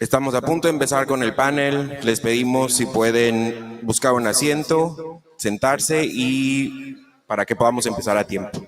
Estamos a punto de empezar con el panel. Les pedimos si pueden buscar un asiento, sentarse y para que podamos empezar a tiempo.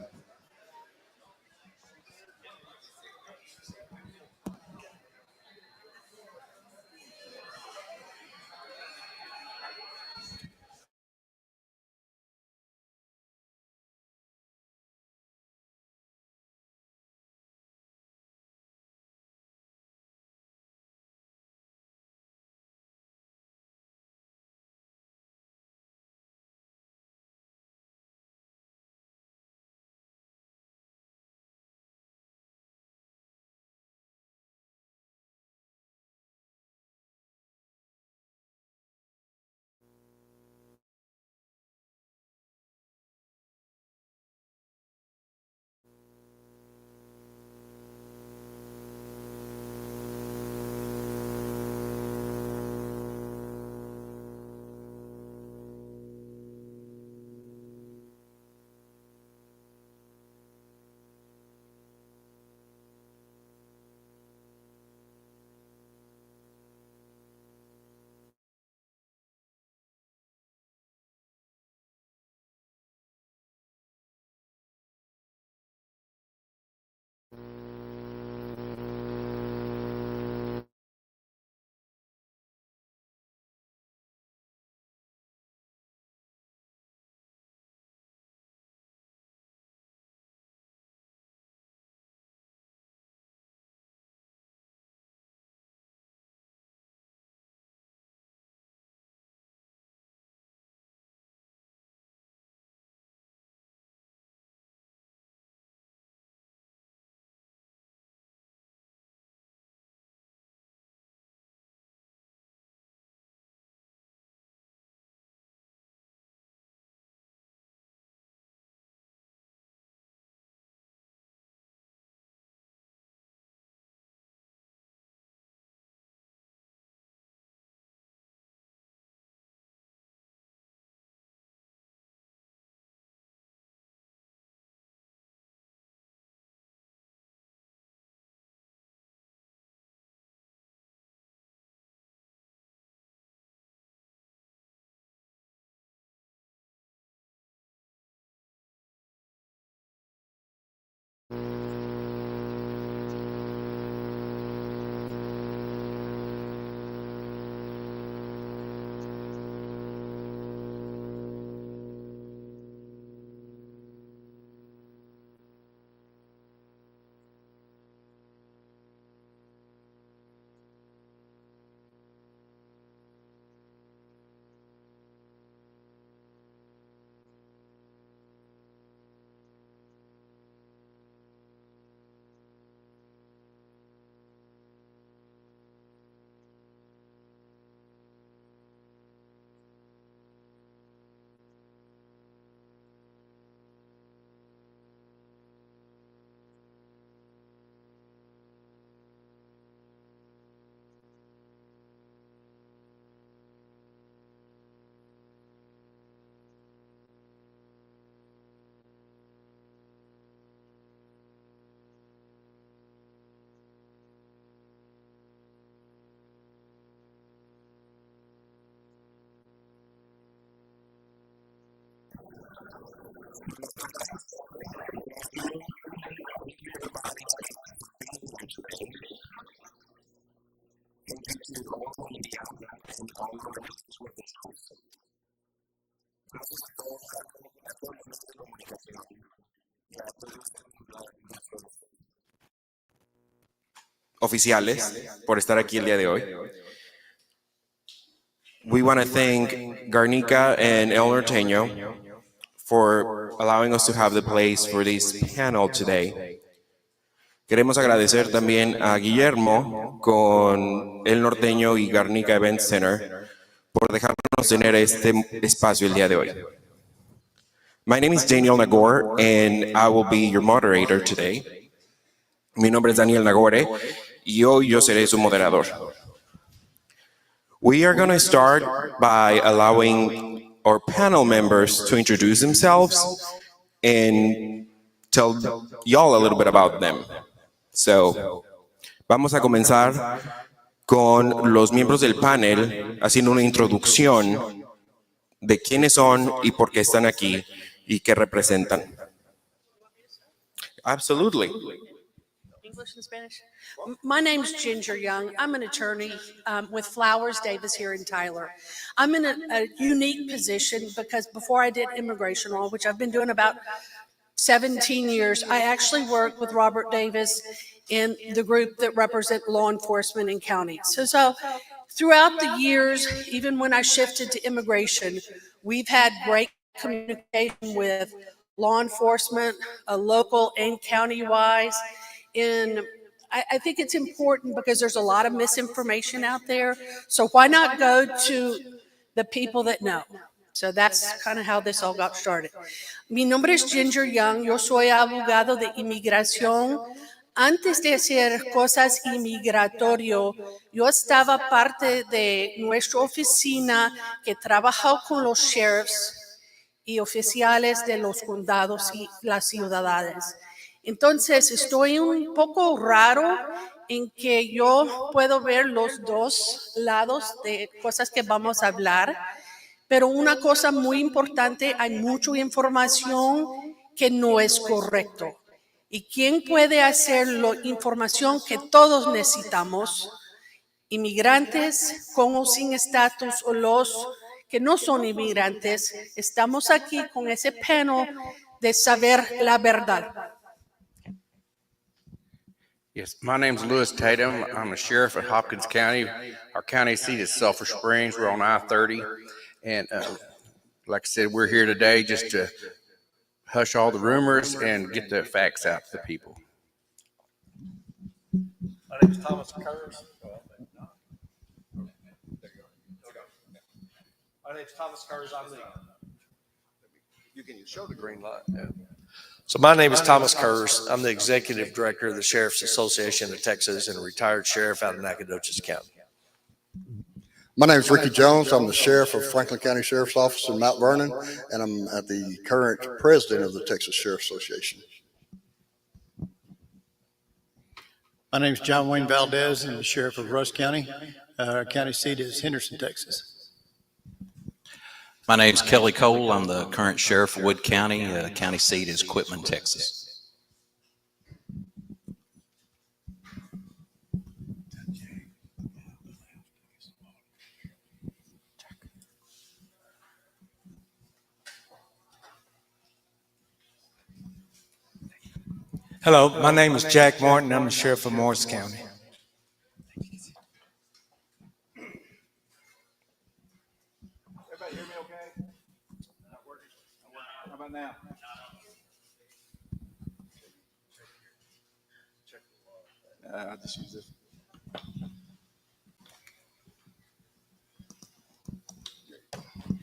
Oficiales por estar aquí el día de hoy. We want to thank Garnica and El Norteño for allowing us to have the place for this panel today. Queremos agradecer también a Guillermo con El Norteño y Garnica Event Center por dejarnos tener este espacio el día de hoy. My name is Daniel Nagore and I will be your moderator today. Mi nombre es Daniel Nagore y hoy yo seré su moderador. We are going to start by allowing our panel members to introduce themselves and tell y'all a little bit about them. So, vamos a comenzar con los miembros del panel haciendo una introducción de quiénes son y por qué están aquí y qué representan. Absolutely. English and Spanish. My name's Ginger Young. I'm an attorney with Flowers Davis here in Tyler. I'm in a unique position because before I did immigration law, which I've been doing about 17 years, I actually worked with Robert Davis in the group that represent law enforcement in counties. So throughout the years, even when I shifted to immigration, we've had great communication with law enforcement, local and county-wise. And I think it's important because there's a lot of misinformation out there. So why not go to the people that know? So that's kind of how this all got started. Mi nombre es Ginger Young. Yo soy abogado de inmigración. Antes de hacer cosas inmigratorio, yo estaba parte de nuestra oficina que trabajó con los sheriffs y oficiales de los condados y las ciudades. Entonces, estoy un poco raro en que yo puedo ver los dos lados de cosas que vamos a hablar, pero una cosa muy importante, hay mucha información que no es correcto. ¿Y quién puede hacer la información que todos necesitamos? Inmigrantes con o sin estatus o los que no son inmigrantes, estamos aquí con ese panel de saber la verdad. Yes, my name's Lewis Tatum. I'm a sheriff at Hopkins County. Our county seat is Sulphur Springs. We're on I-30. And like I said, we're here today just to hush all the rumors and get the facts out to the people. My name is Thomas Kurz. My name is Thomas Kurz. You can show the green light. Yeah. So my name is Thomas Kurz. I'm the executive director of the Sheriff's Association of Texas and a retired sheriff out in Nacogdoches County. My name is Ricky Jones. I'm the sheriff of Franklin County Sheriff's Office in Mount Vernon, and I'm the current president of the Texas Sheriff's Association. My name is John Wayne Valdez. I'm the sheriff of Rusk County. Our county seat is Henderson, Texas. My name's Kelly Cole. I'm the current sheriff of Wood County. County seat is Quitman, Texas. Hello, my name is Jack Martin. I'm the sheriff of Morris County. Everybody hear me okay? Not working. How about now? I'll just use this.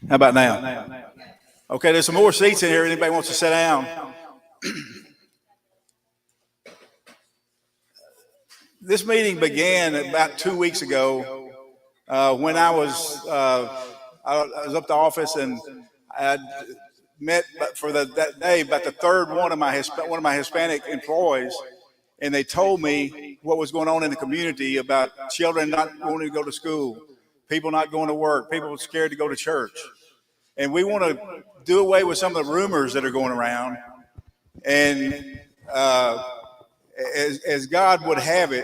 How about now? Okay, there's some more seats in here. Anybody wants to sit down? This meeting began about 2 weeks ago when I was up to office, and I had met for that day about the third one of my Hispanic employees, and they told me what was going on in the community about children not wanting to go to school, people not going to work, people scared to go to church, and we want to do away with some of the rumors that are going around. And as God would have it,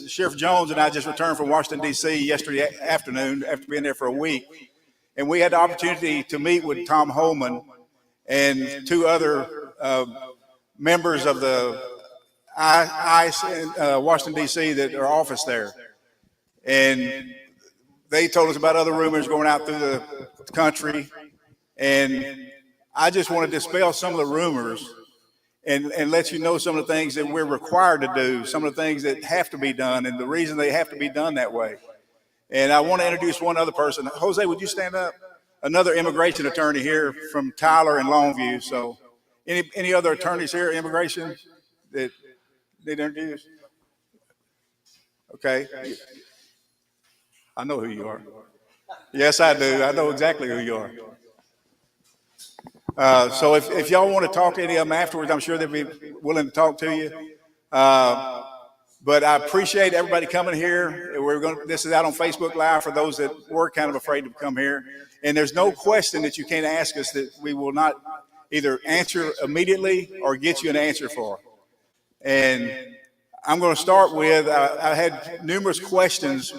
Sheriff Jones and I just returned from Washington, D.C. yesterday afternoon after being there for a week. And we had the opportunity to meet with Tom Holman and two other members of the ICE in Washington, D.C. that are office there. And they told us about other rumors going out through the country. And I just want to dispel some of the rumors and let you know some of the things that we're required to do, some of the things that have to be done, and the reason they have to be done that way. And I want to introduce one other person. Jose, would you stand up? Another immigration attorney here from Tyler and Longview. So any other attorneys here, immigration, that need to introduce? Okay. I know who you are. Yes, I do. I know exactly who you are. So if y'all want to talk to any of them afterwards, I'm sure they'll be willing to talk to you. But I appreciate everybody coming here. This is out on Facebook Live for those that were kind of afraid to come here. And there's no question that you can't ask us that we will not either answer immediately or get you an answer for. And I'm going to start with, I had numerous questions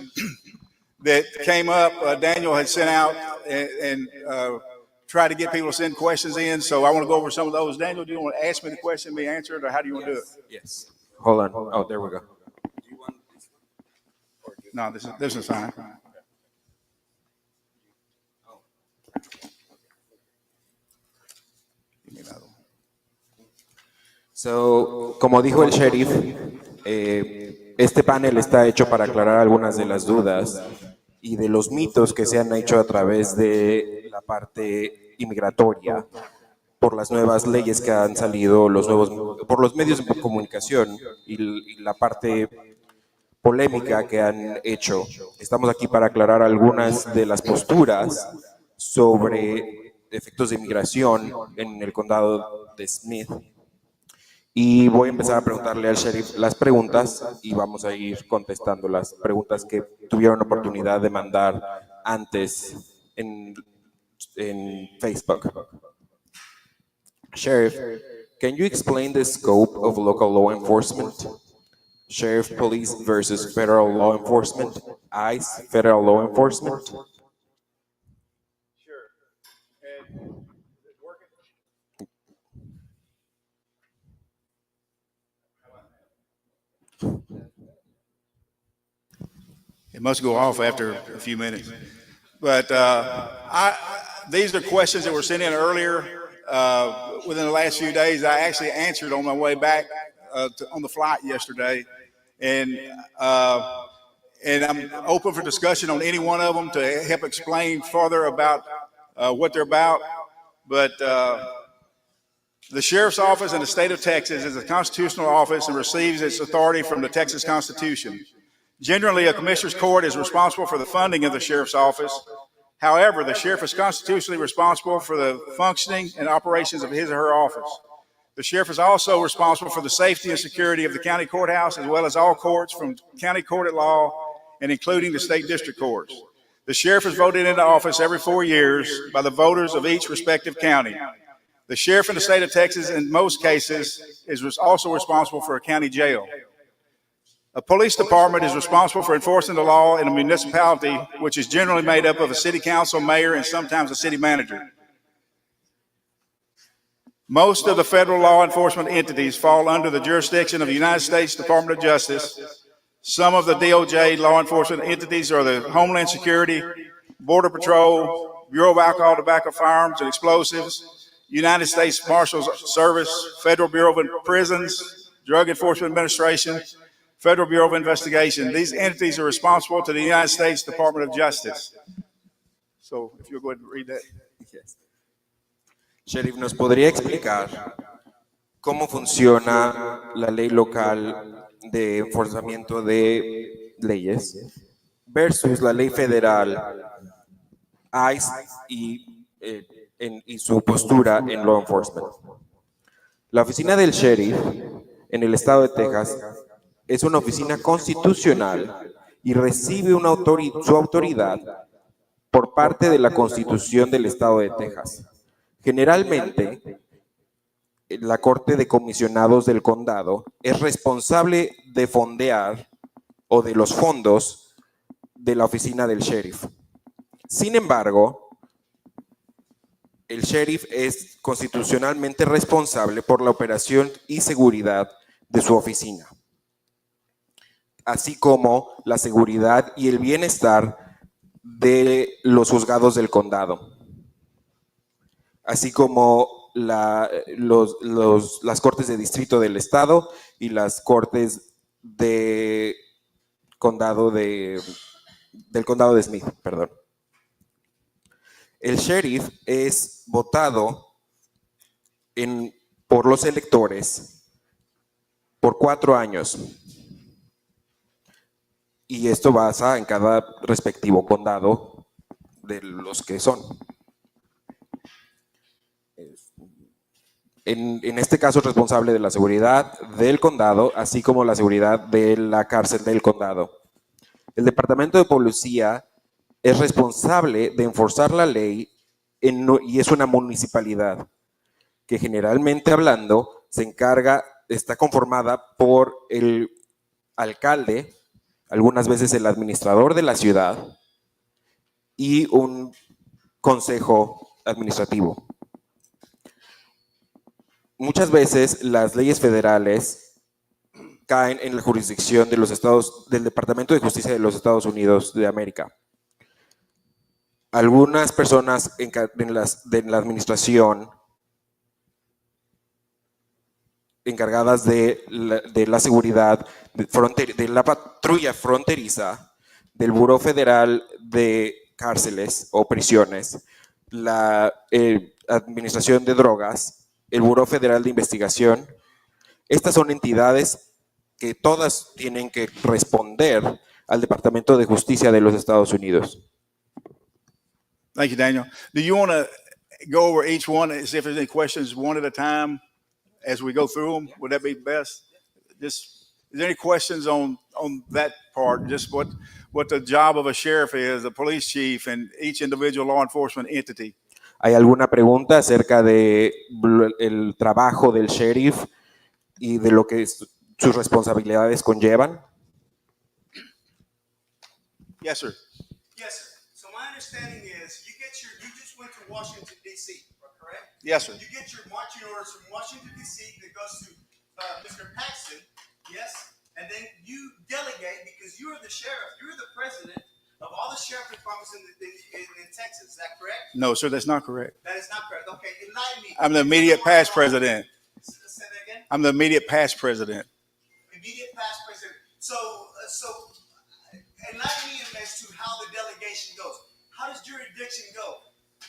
that came up. Daniel had sent out and tried to get people to send questions in. So I want to go over some of those. Daniel, do you want to ask me the question, me answer it, or how do you want to do it? Yes. Hold on. Oh, there we go. No, this is fine. So, como dijo el sheriff, este panel está hecho para aclarar algunas de las dudas y de los mitos que se han hecho a través de la parte inmigratoria por las nuevas leyes que han salido, por los medios de comunicación y la parte polémica que han hecho. Estamos aquí para aclarar algunas de las posturas sobre efectos de inmigración en el condado de Smith. Y voy a empezar a preguntarle al sheriff las preguntas y vamos a ir contestando las preguntas que tuvieron oportunidad de mandar antes en Facebook. Sheriff, can you explain the scope of local law enforcement? Sheriff police versus federal law enforcement, ICE federal law enforcement? Sure. And is it working? It must go off after a few minutes. But these are questions that were sent in earlier. Within the last few days, I actually answered on my way back on the flight yesterday. And I'm open for discussion on any one of them to help explain further about what they're about. But the Sheriff's Office in the state of Texas is a constitutional office and receives its authority from the Texas Constitution. Generally, a commissioner's court is responsible for the funding of the Sheriff's Office. However, the sheriff is constitutionally responsible for the functioning and operations of his or her office. The sheriff is also responsible for the safety and security of the county courthouse, as well as all courts from county court at law and including the state district courts. The sheriff is voted into office every 4 years by the voters of each respective county. The sheriff in the state of Texas, in most cases, is also responsible for a county jail. A police department is responsible for enforcing the law in a municipality, which is generally made up of a city council, mayor, and sometimes a city manager. Most of the federal law enforcement entities fall under the jurisdiction of the United States Department of Justice. Some of the DOJ law enforcement entities are the Homeland Security, Border Patrol, Bureau of Alcohol, Tobacco, Firearms, and Explosives, United States Marshals Service, Federal Bureau of Prisons, Drug Enforcement Administration, Federal Bureau of Investigation. These entities are responsible to the United States Department of Justice. So, if you'll go ahead and read that. Yes. Sheriff, ¿nos podría explicar cómo funciona la ley local de enforzamiento de leyes versus la ley federal, ICE y su postura en law enforcement? La oficina del sheriff en el estado de Texas es una oficina constitucional y recibe su autoridad por parte de la Constitución del estado de Texas. Generalmente, la Corte de Comisionados del Condado es responsable de fondear o de los fondos de la oficina del sheriff. Sin embargo, el sheriff es constitucionalmente responsable por la operación y seguridad de su oficina, así como la seguridad y el bienestar de los juzgados del condado, así como las cortes de distrito del estado y las cortes del condado de Smith, perdón. El sheriff es votado por los electores por 4 años. Y esto basa en cada respectivo condado de los que son. en este caso es responsable de la seguridad del condado, así como la seguridad de la cárcel del condado. El Departamento de Policía es responsable de enforzar la ley y es una municipalidad que generalmente hablando se encarga, está conformada por el alcalde, algunas veces el administrador de la ciudad y un consejo administrativo. Muchas veces las leyes federales caen en la jurisdicción de los estados, del Departamento de Justicia de los Estados Unidos de América. Algunas personas de la administración encargadas de la seguridad, de la patrulla fronteriza, del Buró Federal de Cárceles o Prisiones, la Administración de Drogas, el Buró Federal de Investigación. Estas son entidades que todas tienen que responder al Departamento de Justicia de los Estados Unidos. Thank you, Daniel. Do you want to go over each one and see if there's any questions one at a time as we go through them? Would that be best? Just, is there any questions on that part? Just what the job of a sheriff is, the police chief, and each individual law enforcement entity? ¿Hay alguna pregunta acerca de el trabajo del sheriff y de lo que sus responsabilidades conllevan? Yes, sir. Yes, sir. So my understanding is you just went to Washington, D.C., correct? Yes, sir. You get your marching orders from Washington, D.C. that goes to Mr. Paxton, yes? And then you delegate because you're the sheriff, you're the president of all the sheriff departments in Texas. Is that correct? No, sir, that's not correct. That is not correct. Okay, enlighten me. I'm the immediate past president. Say that again? I'm the immediate past president. Immediate past president. So enlighten me as to how the delegation goes. How does jurisdiction go?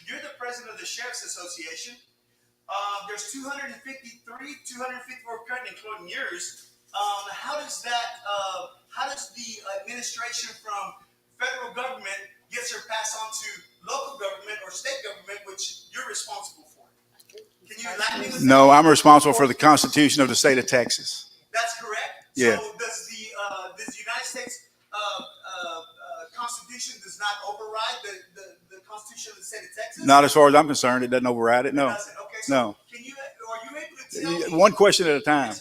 You're the president of the Sheriff's Association. There's 254 currently, including yours. How does the administration from federal government gets her passed on to local government or state government, which you're responsible for? Can you enlighten me with that? No, I'm responsible for the Constitution of the state of Texas. That's correct. Yeah. So does the United States Constitution does not override the Constitution of the state of Texas? Not as far as I'm concerned. It doesn't override it. No. It doesn't. Okay. So No. are you able to tell me? One question at a time.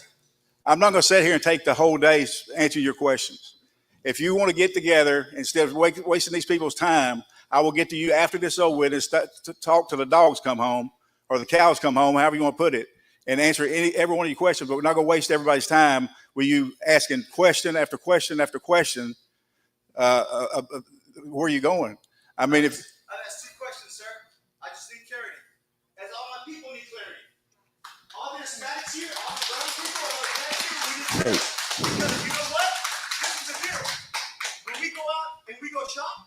I'm not going to sit here and take the whole day answer your questions. If you want to get together, instead of wasting these people's time, I will get to you after this is over with and start to talk till the dogs come home or the cows come home, however you want to put it, and answer every one of your questions. But we're not going to waste everybody's time with you asking question after question after question. Where are you going? I mean, if I've asked 2 questions, sir. I just need clarity. As all my people need clarity. All the Hispanics here, all the brown people, all the black people, we need clarity. Because you know what? This is the deal. When we go out and we go shop,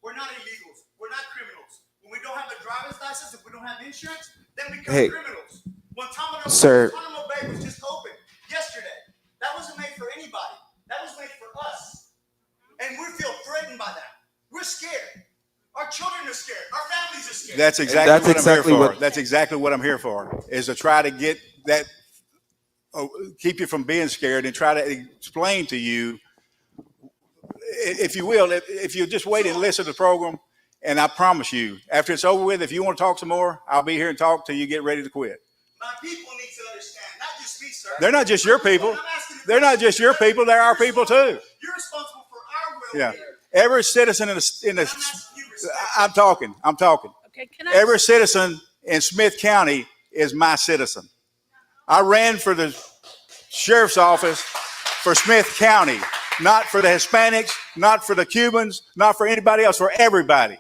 we're not illegals. We're not criminals. When we don't have a driver's license, if we don't have insurance, then we become criminals. Guantanamo Bay was just opened yesterday. That wasn't made for anybody. That was made for us. And we feel threatened by that. We're scared. Our children are scared. Our families are scared. that's exactly what I'm here for. That's exactly what I'm here for, is to try to get that, keep you from being scared and try to explain to you, if you will, if you just wait and listen to the program, and I promise you, after it's over with, if you want to talk some more, I'll be here and talk till you get ready to quit. My people need to understand, not just me, sir. They're not just your people. They're not just your people. They're our people too. You're responsible for our welfare. Yeah. Every citizen in the I'm talking. Okay, can I? Every citizen in Smith County is my citizen. I ran for the sheriff's office for Smith County, not for the Hispanics, not for the Cubans, not for anybody else, for everybody.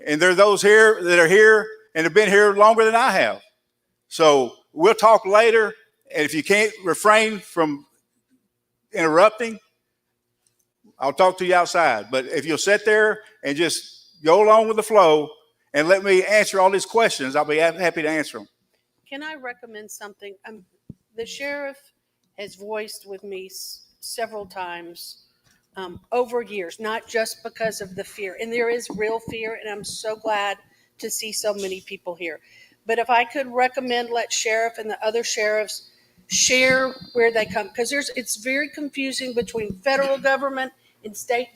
And there are those here that are here and have been here longer than I have. So we'll talk later. And if you can't refrain from interrupting, I'll talk to you outside. But if you'll sit there and just go along with the flow and let me answer all these questions, I'll be happy to answer them. Can I recommend something? The sheriff has voiced with me several times over years, not just because of the fear. And there is real fear, and I'm so glad to see so many people here. But if I could recommend, let sheriff and the other sheriffs share where they come, because it's very confusing between federal government and state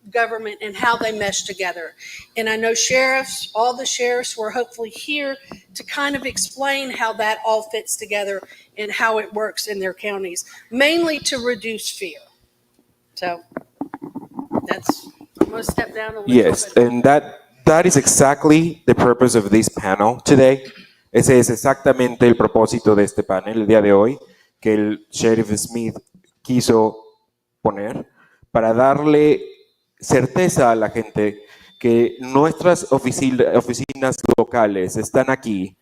government and how they mesh together. And I know sheriffs, all the sheriffs were hopefully here to kind of explain how that all fits together and how it works in their counties, mainly to reduce fear. So that's, I'm going to step down a little Yes, bit. and that is exactly the purpose of this panel today. Ese es exactamente el propósito de este panel el día de hoy, que el Sheriff Smith quiso poner para darle certeza a la gente que nuestras oficinas locales están aquí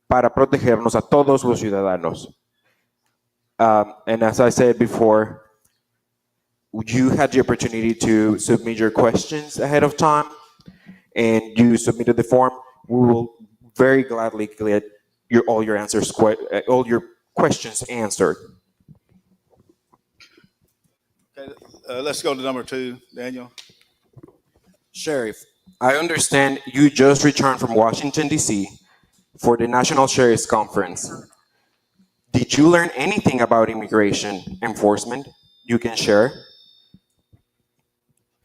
para protegernos a todos los ciudadanos. And as I said before, you had the opportunity to submit your questions ahead of time, and you submitted the form. We will very gladly get all your questions answered. Okay, let's go to number 2, Daniel. Sheriff, I understand you just returned from Washington, D.C. for the National Sheriff's Conference. Did you learn anything about immigration enforcement you can share?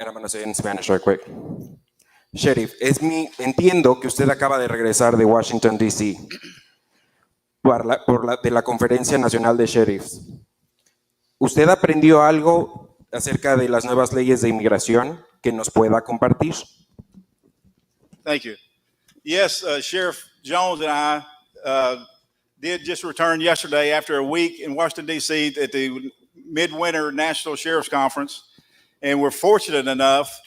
And I'm going to say it in Spanish right quick. Sheriff, entiendo que usted acaba de regresar de Washington, D.C. de la Conferencia Nacional de Sheriffs. ¿Usted aprendió algo acerca de las nuevas leyes de inmigración que nos pueda compartir? Thank you. Yes, Sheriff Jones and I did just return yesterday after a week in Washington, D.C. at the Midwinter National Sheriff's Conference. And we're fortunate enough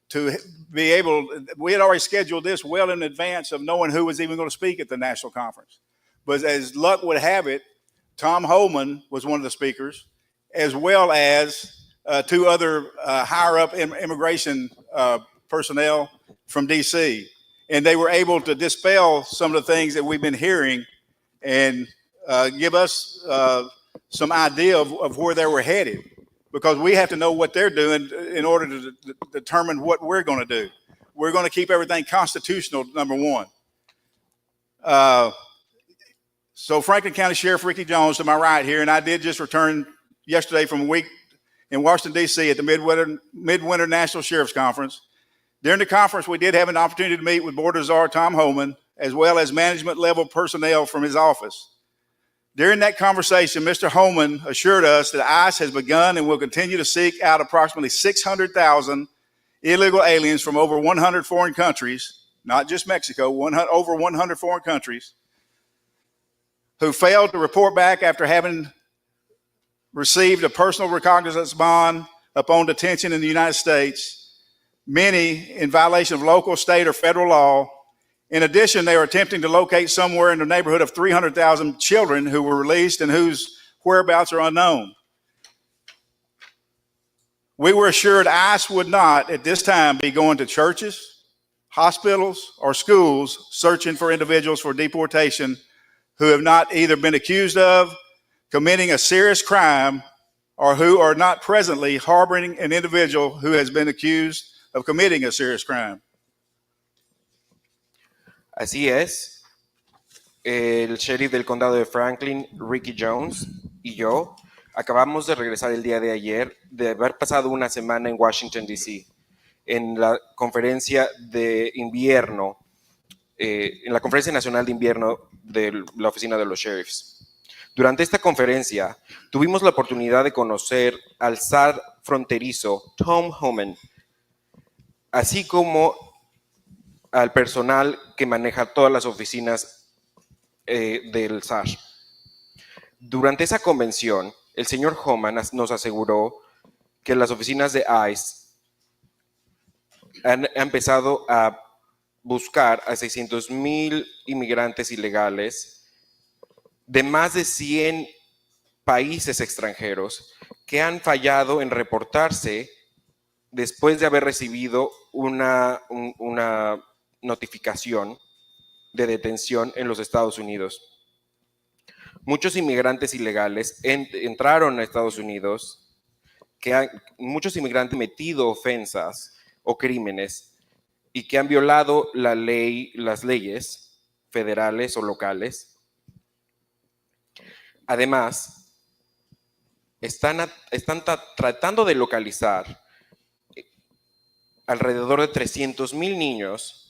to be able, we had already scheduled this well in advance of knowing who was even going to speak at the national conference. But as luck would have it, Tom Holman was one of the speakers, as well as 2 other higher up immigration personnel from D.C. And they were able to dispel some of the things that we've been hearing and give us some idea of where they were headed, because we have to know what they're doing in order to determine what we're going to do. We're going to keep everything constitutional, number 1. So Franklin County Sheriff Ricky Jones to my right here, and I did just return yesterday from a week in Washington, D.C. at the Midwinter National Sheriff's Conference. During the conference, we did have an opportunity to meet with Board of Czar Tom Holman, as well as management level personnel from his office. During that conversation, Mr. Holman assured us that ICE has begun and will continue to seek out approximately 600,000 illegal aliens from over 100 foreign countries, not just Mexico, over 100 foreign countries, who failed to report back after having received a personal recognizance bond upon detention in the United States, many in violation of local, state, or federal law. In addition, they are attempting to locate somewhere in the neighborhood of 300,000 children who were released and whose whereabouts are unknown. We were assured ICE would not, at this time, be going to churches, hospitals, or schools searching for individuals for deportation who have not either been accused of committing a serious crime or who are not presently harboring an individual who has been accused of committing a serious crime. Así es, el sheriff del condado de Franklin, Ricky Jones, y yo acabamos de regresar el día de ayer de haber pasado una semana en Washington, D.C., en la conferencia de invierno, en la conferencia nacional de invierno de la oficina de los sheriffs. Durante esta conferencia tuvimos la oportunidad de conocer al SAR fronterizo Tom Holman, así como al personal que maneja todas las oficinas del SAR. Durante esa convención, el señor Holman nos aseguró que las oficinas de ICE han empezado a buscar a 600,000 inmigrantes ilegales de más de 100 países extranjeros que han fallado en reportarse después de haber recibido una notificación de detención en los Estados Unidos. Muchos inmigrantes ilegales entraron a Estados Unidos, muchos inmigrantes han cometido ofensas o crímenes y que han violado las leyes federales o locales. Además, están tratando de localizar alrededor de 300,000 niños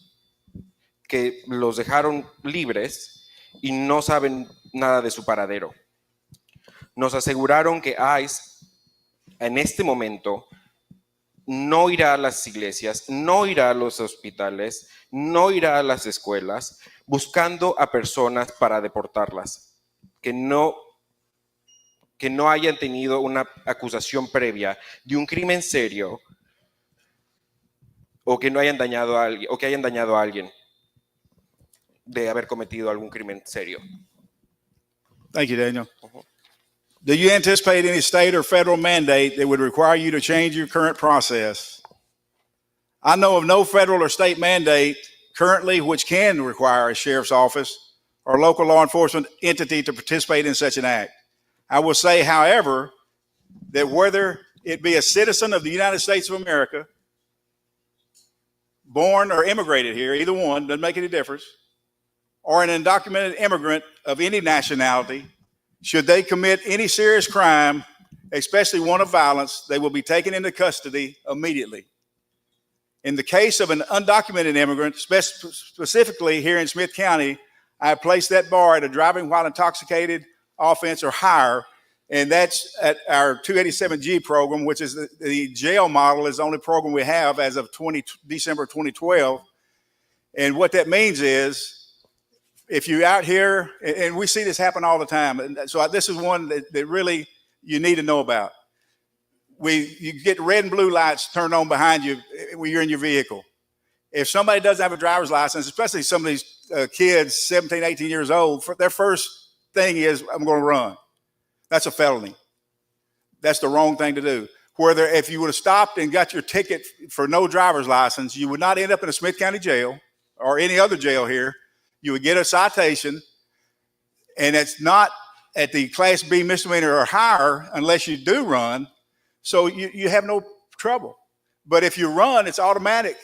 que los dejaron libres y no saben nada de su paradero. Nos aseguraron que ICE en este momento no irá a las iglesias, no irá a los hospitales, no irá a las escuelas buscando a personas para deportarlas, que no hayan tenido una acusación previa de un crimen serio o que no hayan dañado a alguien o que hayan dañado a alguien de haber cometido algún crimen serio. Thank you, Daniel. Do you anticipate any state or federal mandate that would require you to change your current process? I know of no federal or state mandate currently which can require a sheriff's office or local law enforcement entity to participate in such an act. I will say, however, that whether it be a citizen of the United States of America, born or immigrated here, either one, doesn't make any difference, or an undocumented immigrant of any nationality, should they commit any serious crime, especially one of violence, they will be taken into custody immediately. In the case of an undocumented immigrant, specifically here in Smith County, I have placed that bar at a driving while intoxicated offense or higher, and that's at our 287G program, which is the jail model is the only program we have as of December 2012. And what that means is, if you're out here, and we see this happen all the time, and so this is one that really you need to know about. You get red and blue lights turned on behind you when you're in your vehicle. If somebody doesn't have a driver's license, especially some of these kids, 17, 18 years old, their first thing is, I'm going to run. That's a felony. That's the wrong thing to do. Whether if you would have stopped and got your ticket for no driver's license, you would not end up in a Smith County jail or any other jail here. You would get a citation, and it's not at the Class B misdemeanor or higher unless you do run. So you have no trouble. But if you run, it's automatic.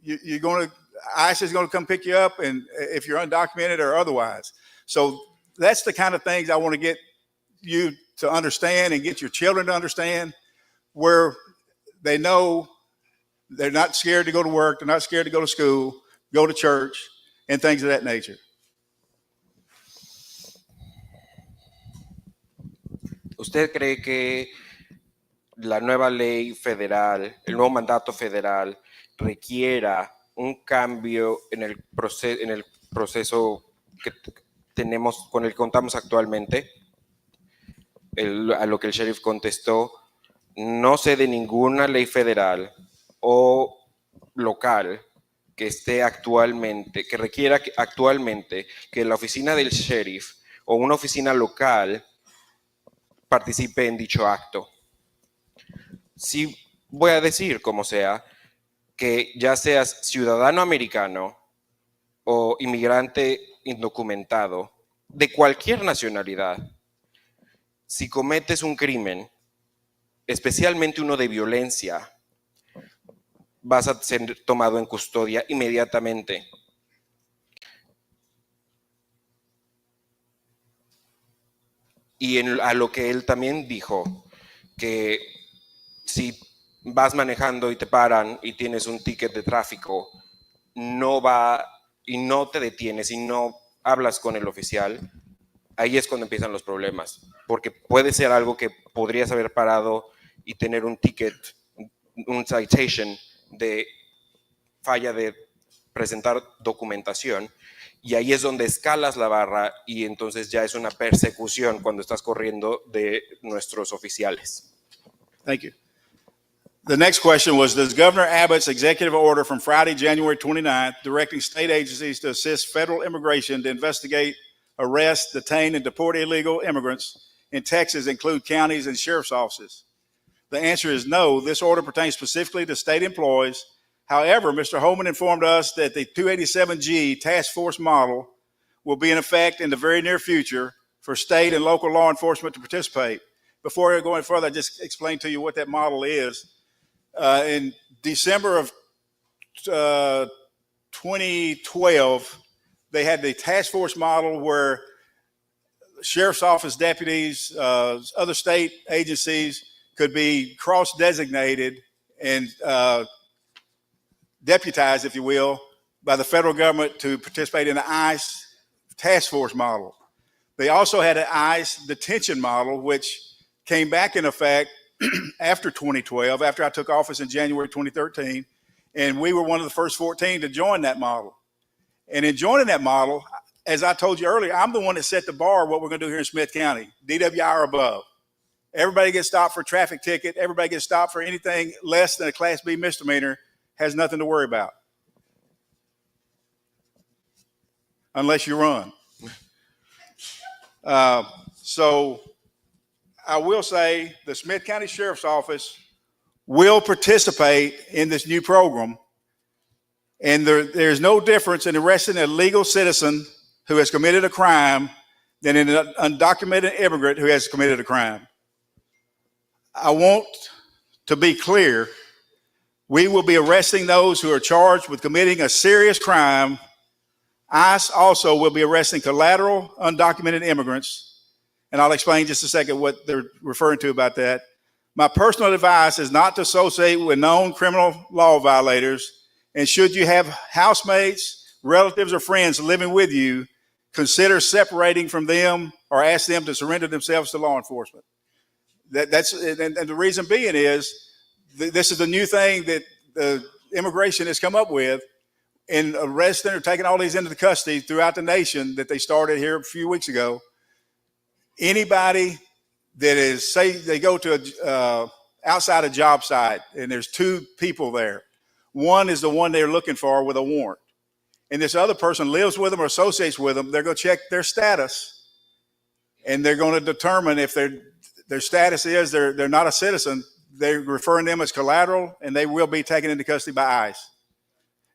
You're going to, ICE is going to come pick you up, and if you're undocumented or otherwise. So that's the kind of things I want to get you to understand and get your children to understand, where they know they're not scared to go to work, they're not scared to go to school, go to church, and things of that nature. ¿Usted cree que la nueva ley federal, el nuevo mandato federal, requiera un cambio en el proceso que tenemos, con el que contamos actualmente? A lo que el sheriff contestó, no sé de ninguna ley federal o local que esté actualmente, que requiera actualmente que la oficina del sheriff o una oficina local participe en dicho acto. Sí voy a decir, como sea, que ya seas ciudadano americano o inmigrante indocumentado de cualquier nacionalidad, si cometes un crimen, especialmente uno de violencia, vas a ser tomado en custodia inmediatamente. Y a lo que él también dijo, que si vas manejando y te paran y tienes un ticket de tráfico, no te detienes y no hablas con el oficial, ahí es cuando empiezan los problemas, porque puede ser algo que podrías haber parado y tener un ticket, un citation de falla de presentar documentación, y ahí es donde escalas la barra y entonces ya es una persecución cuando estás corriendo de nuestros oficiales. Thank you. The next question was, does Governor Abbott's executive order from Friday, January 29th, directing state agencies to assist federal immigration to investigate, arrest, detain, and deport illegal immigrants in Texas include counties and sheriff's offices? The answer is no. This order pertains specifically to state employees. However, Mr. Holman informed us that the 287G task force model will be in effect in the very near future for state and local law enforcement to participate. Before I go any further, I just explain to you what that model is. In December of 2012, They had the task force model where sheriff's office deputies, other state agencies could be cross-designated and deputized, if you will, by the federal government to participate in the ICE task force model. They also had an ICE detention model, which came back in effect after 2012, after I took office in January 2013, and we were one of the first 14 to join that model. And in joining that model, as I told you earlier, I'm the one that set the bar of what we're going to do here in Smith County, DWI or above. Everybody gets stopped for a traffic ticket. Everybody gets stopped for anything less than a Class B misdemeanor, has nothing to worry about. Unless you run. So I will say the Smith County Sheriff's Office will participate in this new program. And there's no difference in arresting a legal citizen who has committed a crime than an undocumented immigrant who has committed a crime. I want to be clear, we will be arresting those who are charged with committing a serious crime. ICE also will be arresting collateral undocumented immigrants, and I'll explain in just a second what they're referring to about that. My personal advice is not to associate with known criminal law violators, and should you have housemates, relatives, or friends living with you, consider separating from them or ask them to surrender themselves to law enforcement. And the reason being is this is the new thing that the immigration has come up with in arresting or taking all these into the custody throughout the nation that they started here a few weeks ago. Anybody that is, say they go to outside a job site and there's two people there. One is the one they're looking for with a warrant. And this other person lives with them or associates with them. They're going to check their status, and they're going to determine if their status is they're not a citizen. They're referring them as collateral, and they will be taken into custody by ICE.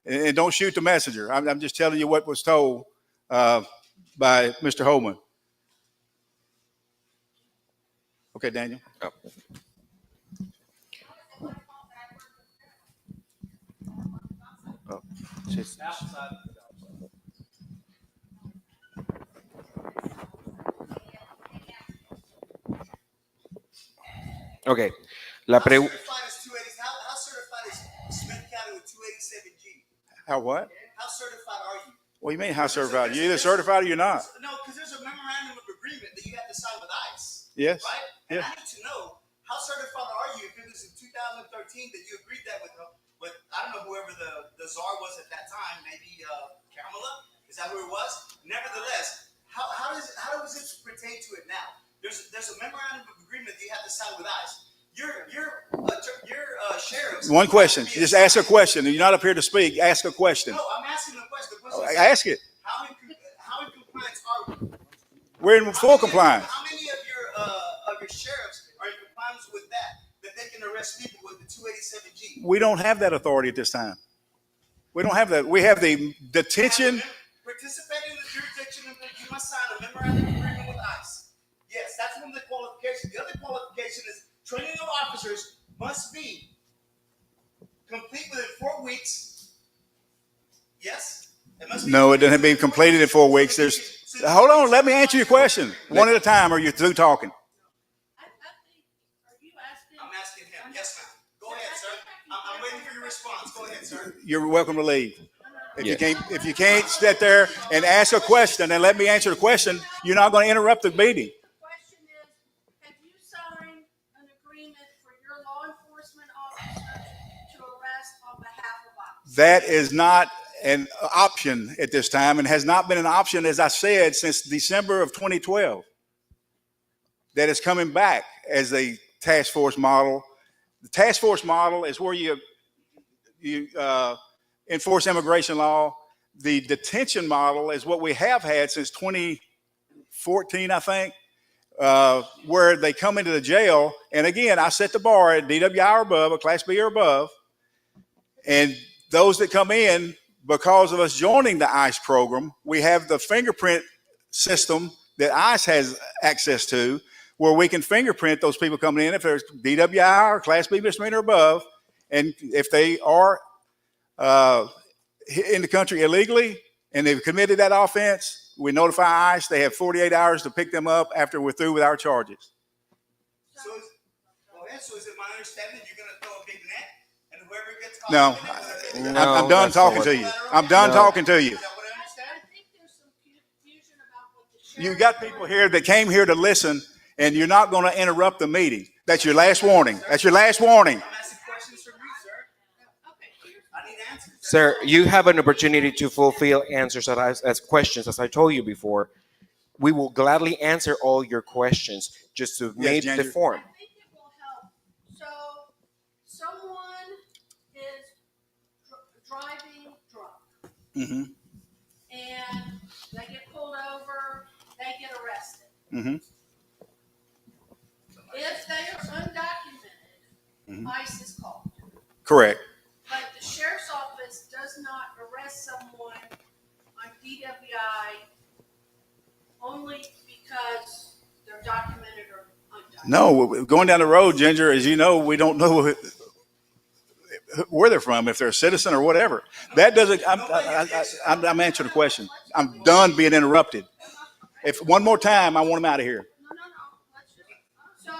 And don't shoot the messenger. I'm just telling you what was told by Mr. Holman. Okay, Daniel. Oh. Oh. Okay. La pregunta. How certified is Smith County with 287G? How what? How certified are you? What do you mean, how certified? You're either certified or you're not. No, because there's a memorandum of agreement that you have to sign with ICE. Yes. Right? And Yeah. I need to know, how certified are you if it was in 2013 that you agreed that with I don't know, whoever the czar was at that time, maybe Kamala? Is that who it was? Nevertheless, how does it pertain to it now? There's a memorandum of agreement that you have to sign with ICE. Your sheriffs. One question. Just ask a question. You're not up here to speak. Ask a question. No, I'm asking the question. The question is, Ask it. how in compliance are we? We're in full compliance. How many of your sheriffs are in compliance with that they can arrest people with the 287G? We don't have that authority at this time. We don't have that. We have the detention. Participating in the jurisdiction, you must sign a memorandum of agreement with ICE. Yes, that's one of the qualifications. The other qualification is training of officers must be complete within 4 weeks. Yes? It must be. No, it doesn't be completed in 4 weeks. Hold on. Let me answer your question one at a time, or you're through talking. I'm asking him. Yes, ma'am. Go ahead, sir. I'm waiting for your response. Go ahead, sir. You're welcome to leave. If you can't sit there and ask a question and let me answer the question, you're not going to interrupt the meeting. The question is, have you signed an agreement for your law enforcement officer to arrest on behalf of ICE? That is not an option at this time, and has not been an option, as I said, since December of 2012. That is coming back as a task force model. The task force model is where you enforce immigration law. The detention model is what we have had since 2014, I think, where they come into the jail. And again, I set the bar at DWI or above, a Class B or above. And those that come in, because of us joining the ICE program, we have the fingerprint system that ICE has access to, where we can fingerprint those people coming in if there's DWI or Class B misdemeanor or above. And if they are in the country illegally and they've committed that offense, we notify ICE. They have 48 hours to pick them up after we're through with our charges. So is it my understanding you're going to throw a big net and whoever gets caught in it? No, I'm done that's not talking what- to you. I'm done talking to you. Is that what I understand? I think there's some confusion about what the sheriff. You got people here that came here to listen, and you're not going to interrupt the meeting. That's your last warning. That's your last warning. I'm asking questions from you, sir. Okay, here's I need answers. Sir, you have an opportunity to fulfill answers as questions, as I told you before. We will gladly answer all your questions. Just submit the Ginger. form. I think it will help. So someone is driving drunk. Mm-hmm. And they get pulled over, they get arrested. Mm-hmm. If they are undocumented, ICE is called. Correct. But the sheriff's office does not arrest someone on DWI only because they're documented or undocumented. No, going down the road, Ginger, as you know, we don't know where they're from, if they're a citizen or whatever. That doesn't. I'm answering the question. I'm done being interrupted. If one more time, I want them out of here. No. Let's just, so,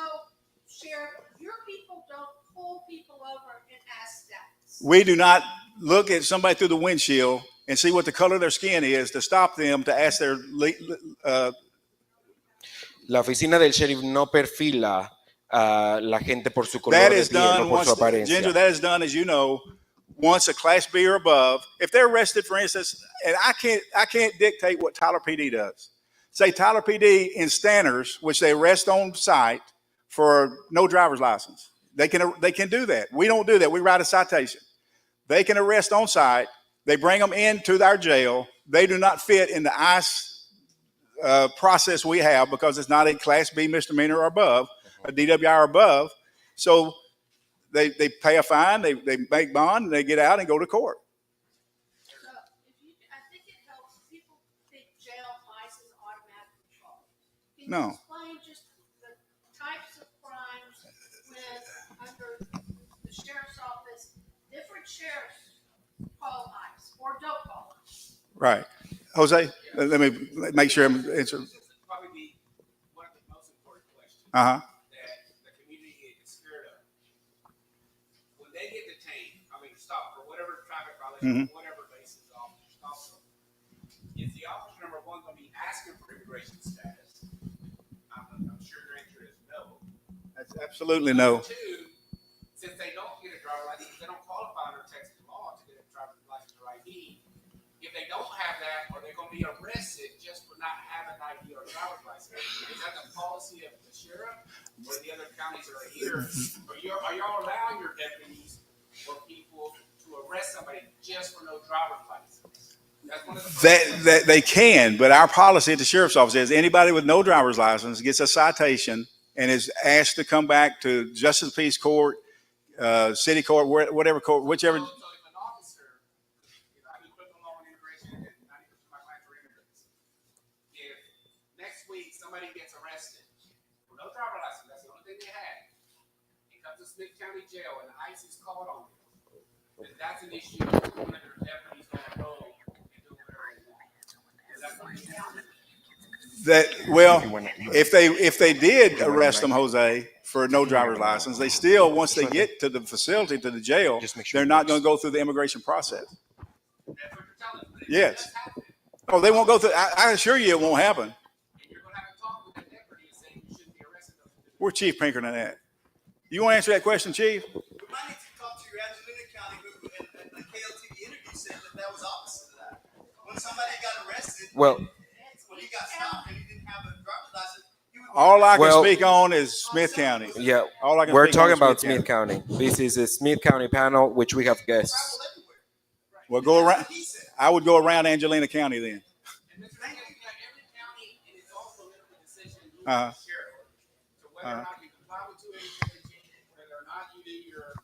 Sheriff, your people don't pull people over and ask status. We do not look at somebody through the windshield and see what the color of their skin is to stop them to ask their. La oficina del sheriff no perfila a la gente por su color That de is piel done o por once, su apariencia. Ginger. That is done, as you know, once a Class B or above. If they're arrested, for instance, and I can't dictate what Tyler PD does. Say Tyler PD in Stanners, which they arrest on site for no driver's license. They can do that. We don't do that. We write a citation. They can arrest on site. They bring them into our jail. They do not fit in the ICE process we have because it's not a Class B misdemeanor or above, a DWI or above. So they pay a fine, they make bond, and they get out and go to court. So, I think it helps people think jail ICE is automatic control. Can you No. explain just the types of crimes when under the sheriff's office, different sheriffs call ICE or don't call ICE? Right. Jose, let me make sure I'm answering. This is probably one of the most important questions Uh-huh. that the community is scared of. When they get detained, stopped for whatever traffic violation, whatever basis also, is the officer number one going to be asking for immigration status? I'm sure your answer is no. That's absolutely no. Number two, since they don't get a driver's license, they don't qualify under Texas law to get a driver's license or ID. If they don't have that, are they going to be arrested just for not having an ID or a driver's license? Is that the policy of the sheriff or the other counties that are here? Are y'all allowing your deputies or people to arrest somebody just for no driver's license? That's one of the That they can, but our policy at the sheriff's office is anybody with no driver's license gets a citation and is asked to come back to justice of the peace court, city court, whatever court, whichever. So if an officer, I do criminal law and immigration, and 90% of my clients are immigrants. If next week somebody gets arrested for no driver's license, that's the only thing they had, and comes to Smith County Jail and ICE is called on them, then that's an issue. One of their deputies going to go and do whatever they want. Is that what you're saying? That well, if they did arrest them, Jose, for no driver's license, they still, once they get to the facility, to the jail, they're not going to go through the immigration process. That's what you're telling me. Yes. Oh, they won't go through. I assure you, it won't happen. And you're going to have to talk with the deputy and say you shouldn't be arresting those individuals. We're Chief Pinker than that. You want to answer that question, Chief? We might need to talk to your Angelina County who, and the KLTV interview said that was opposite of that. When somebody got arrested, Well, when he got stopped and he didn't have a driver's license, he would All I can Well- speak on is Smith County. yeah, All I can we're speak on talking is about Smith Smith County. This is a Smith County panel, which we have guests. travel everywhere. Well, go around. He said. I would go around Angelina County then. And Mr. Rankin, every county, and it's also a political decision, you Uh-huh. as the sheriff. So whether or not you comply with 280, whether or not you do your,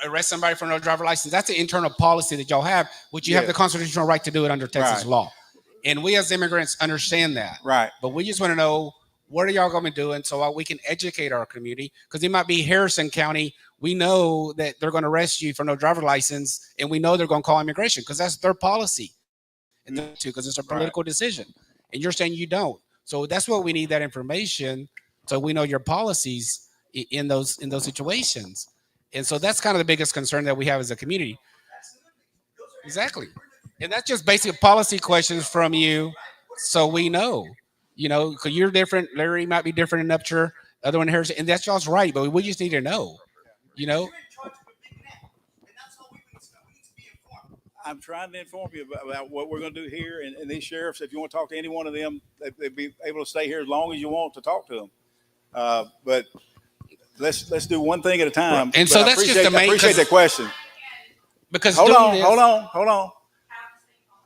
arrest somebody for no driver license, that's an internal policy that y'all have, which you have Yeah. the constitutional right to do it under Texas Right. law. And we as immigrants understand that. Right. But we just want to know, what are y'all going to be doing so we can educate our community? Because it might be Harrison County. We know that they're going to arrest you for no driver license, and we know they're going to call immigration because that's their policy. because it's a political decision, and you're saying you don't. So that's what we need, that information, so we know your policies in those situations. And so that's kind of the biggest concern that we have as a community. Exactly. And that's just basic policy questions from you, so we know. Because you're different. Larry might be different in Upshur, other one Harrison, and that's y'all's right. But we just need to know. You know. You're in charge of a big net, and that's all we need to know. We need to be informed. I'm trying to inform you about what we're going to do here, and these sheriffs. If you want to talk to any one of them, they'd be able to stay here as long as you want to talk to them. But let's do one thing at a time. And so that's just the main. I appreciate that question. Because hold on.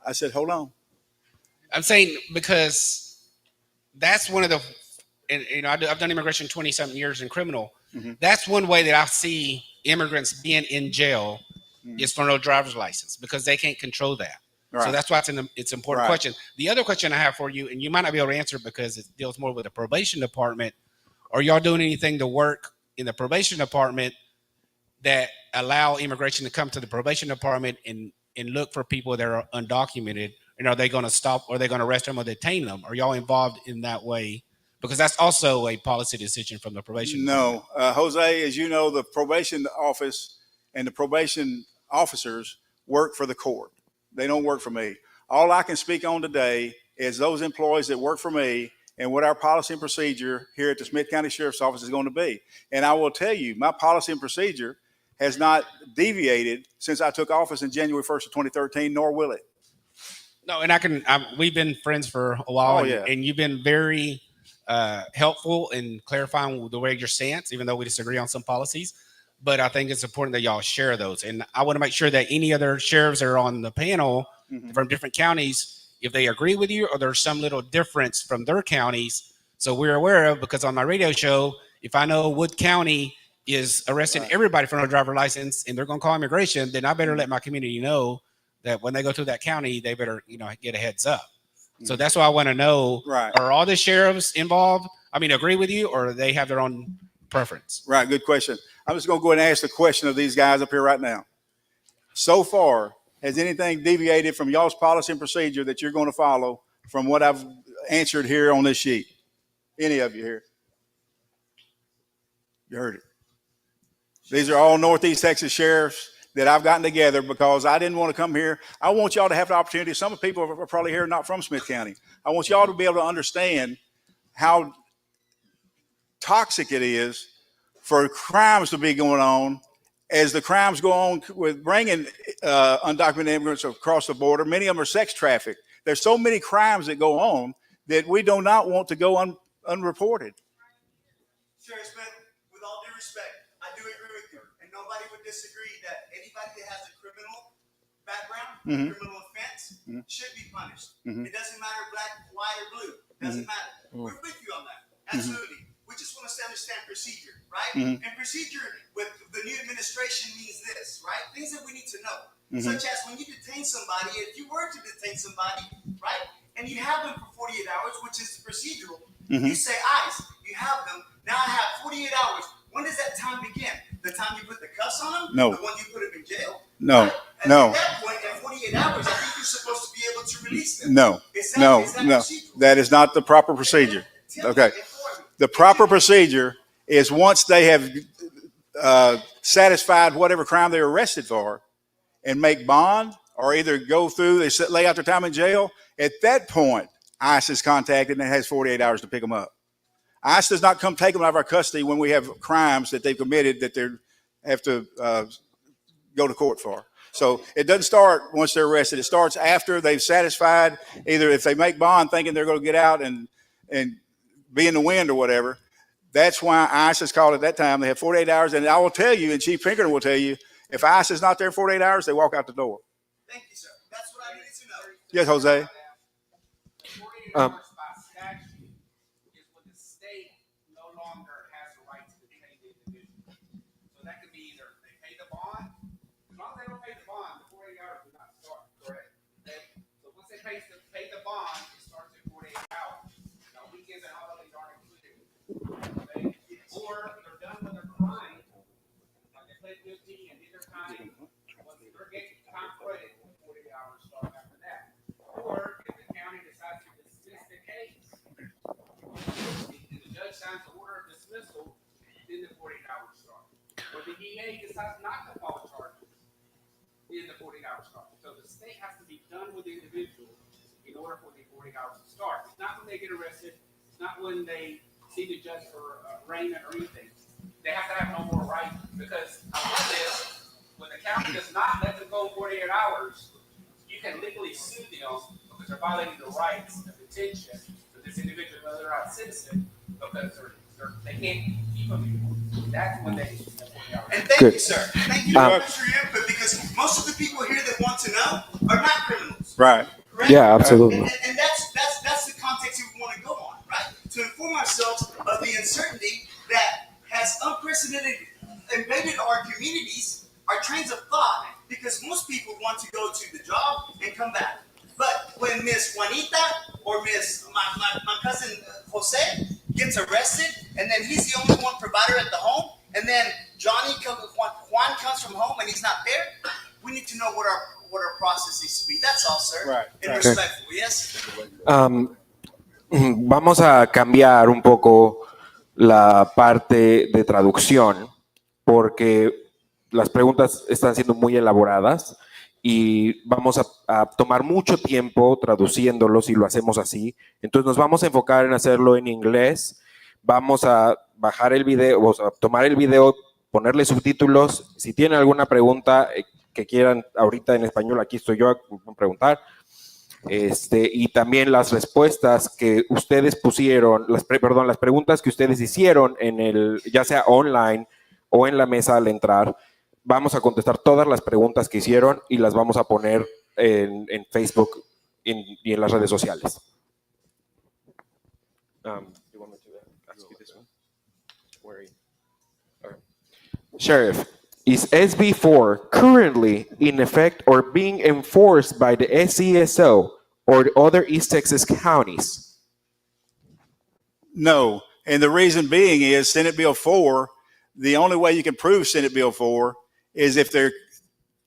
I said hold on. I'm saying because that's one of the, and I've done immigration 20-something years in criminal. Mm-hmm. That's one way that I see immigrants being in jail is for no driver's license, because they can't control that. Right. So that's why it's an important question. The other question I have for you, and you might not be able to answer because it deals more with the probation department. Are y'all doing anything to work in the probation department that allow immigration to come to the probation department and look for people that are undocumented? And are they going to stop, or are they going to arrest them or detain them? Are y'all involved in that way? Because that's also a policy decision from the probation. No, Jose, as you know, the probation office and the probation officers work for the court. They don't work for me. All I can speak on today is those employees that work for me and what our policy and procedure here at the Smith County Sheriff's Office is going to be. And I will tell you, my policy and procedure has not deviated since I took office in January 1st of 2013, nor will it. No, and we've been friends for a while, and you've been very helpful in clarifying the way your stance, even though we disagree on some policies. But I think it's important that y'all share those. And I want to make sure that any other sheriffs that are on the panel from different counties, if they agree with you or there's some little difference from their counties, so we're aware of, because on my radio show, if I know Wood County is arresting everybody for no driver license and they're going to call immigration, then I better let my community know that when they go through that county, they better, get a heads up. So that's why I want to know, are all the sheriffs involved? Agree with you, or they have their own preference? Right. Good question. I'm just going to go ahead and ask the question of these guys up here right now. So far, has anything deviated from y'all's policy and procedure that you're going to follow from what I've answered here on this sheet? Any of you here? You heard it. These are all Northeast Texas sheriffs that I've gotten together because I didn't want to come here. I want y'all to have the opportunity. Some people are probably here not from Smith County. I want y'all to be able to understand how toxic it is for crimes to be going on as the crimes go on with bringing undocumented immigrants across the border. Many of them are sex trafficked. There's so many crimes that go on that we do not want to go unreported. Sheriff Smith, with all due respect, I do agree with you, and nobody would disagree that anybody that has a criminal background, criminal offense, should be punished. It doesn't matter black, white, or blue. It doesn't matter. We're with you on that. Absolutely. We just want us to understand procedure, right? And procedure with the new administration means this, right? Things that we need to know, such as when you detain somebody, if you were to detain somebody, right, and you have them for 48 hours, which is procedural, you say, ICE, you have them. Now I have 48 hours. When does that time begin? The time you put the cuffs on them? No. The one you put them in jail? No. Right? No. At that point, in 48 hours, I think you're supposed to be able to release them. No. No. That is not the proper procedure. Okay. The proper procedure is once they have satisfied whatever crime they're arrested for and make bond, or either go through, they lay out their time in jail. At that point, ICE is contacted and it has 48 hours to pick them up. ICE does not come take them out of our custody when we have crimes that they've committed that they have to go to court for. So it doesn't start once they're arrested. It starts after they've satisfied, either if they make bond thinking they're going to get out and be in the wind or whatever. That's why ICE is called at that time. They have 48 hours. And I will tell you, and Chief Pinkerton will tell you, if ICE is not there 48 hours, they walk out the door. Thank you, sir. That's what I needed to know. Yes, Jose. 48 hours by statute is when the state no longer has the right to detain the individual. So that could be either they pay the bond. As long as they don't pay the bond, the 48 hours do not start. Correct. Okay? So once they pay the bond, it starts at 48 hours. Now, weekends and holidays aren't included. Okay? Or they're done with their crime, like they pled guilty and did their time. Once they're getting time credit, 48 hours start after that. Or 48 hours start. So the state has to be done with the individual in order for the 48 hours to start. It's not when they get arrested. It's not when they see the judge for arraignment or anything. They have to have no more right, because I love this. When the county does not let them go in 48 hours, you can legally sue them because they're violating the rights of detention for this individual, whether they're not a citizen, because they can't keep them anymore. That's when they. And thank you, sir. Thank you very much for your input, because most of the people here that want to know are not criminals. Right. Correct? Yeah, absolutely. And that's the context we want to go on, right? To inform ourselves of the uncertainty that has unprecedented invaded our communities, our trains of thought, because most people want to go to the job and come back. But when Miss Juanita or my cousin Jose gets arrested, and then he's the only one provider at the home, and then Juan comes from home and he's not there, we need to know what our process needs to be. That's all, sir. Right. And respectful, yes? Vamos a cambiar un poco la parte de traducción porque las preguntas están siendo muy elaboradas y vamos a tomar mucho tiempo traduciéndolos y lo hacemos así. Entonces nos vamos a enfocar en hacerlo en inglés. Vamos a bajar el video, o sea, tomar el video, ponerle subtítulos. Si tienen alguna pregunta que quieran ahorita en español, aquí estoy yo a preguntar. Y también las respuestas que ustedes pusieron, las preguntas que ustedes hicieron ya sea online o en la mesa al entrar, vamos a contestar todas las preguntas que hicieron y las vamos a poner en Facebook y en las redes sociales. Sheriff, is SB4 currently in effect or being enforced by the SCSO or other East Texas counties? No. And the reason being is Senate Bill 4, the only way you can prove Senate Bill 4 is if they're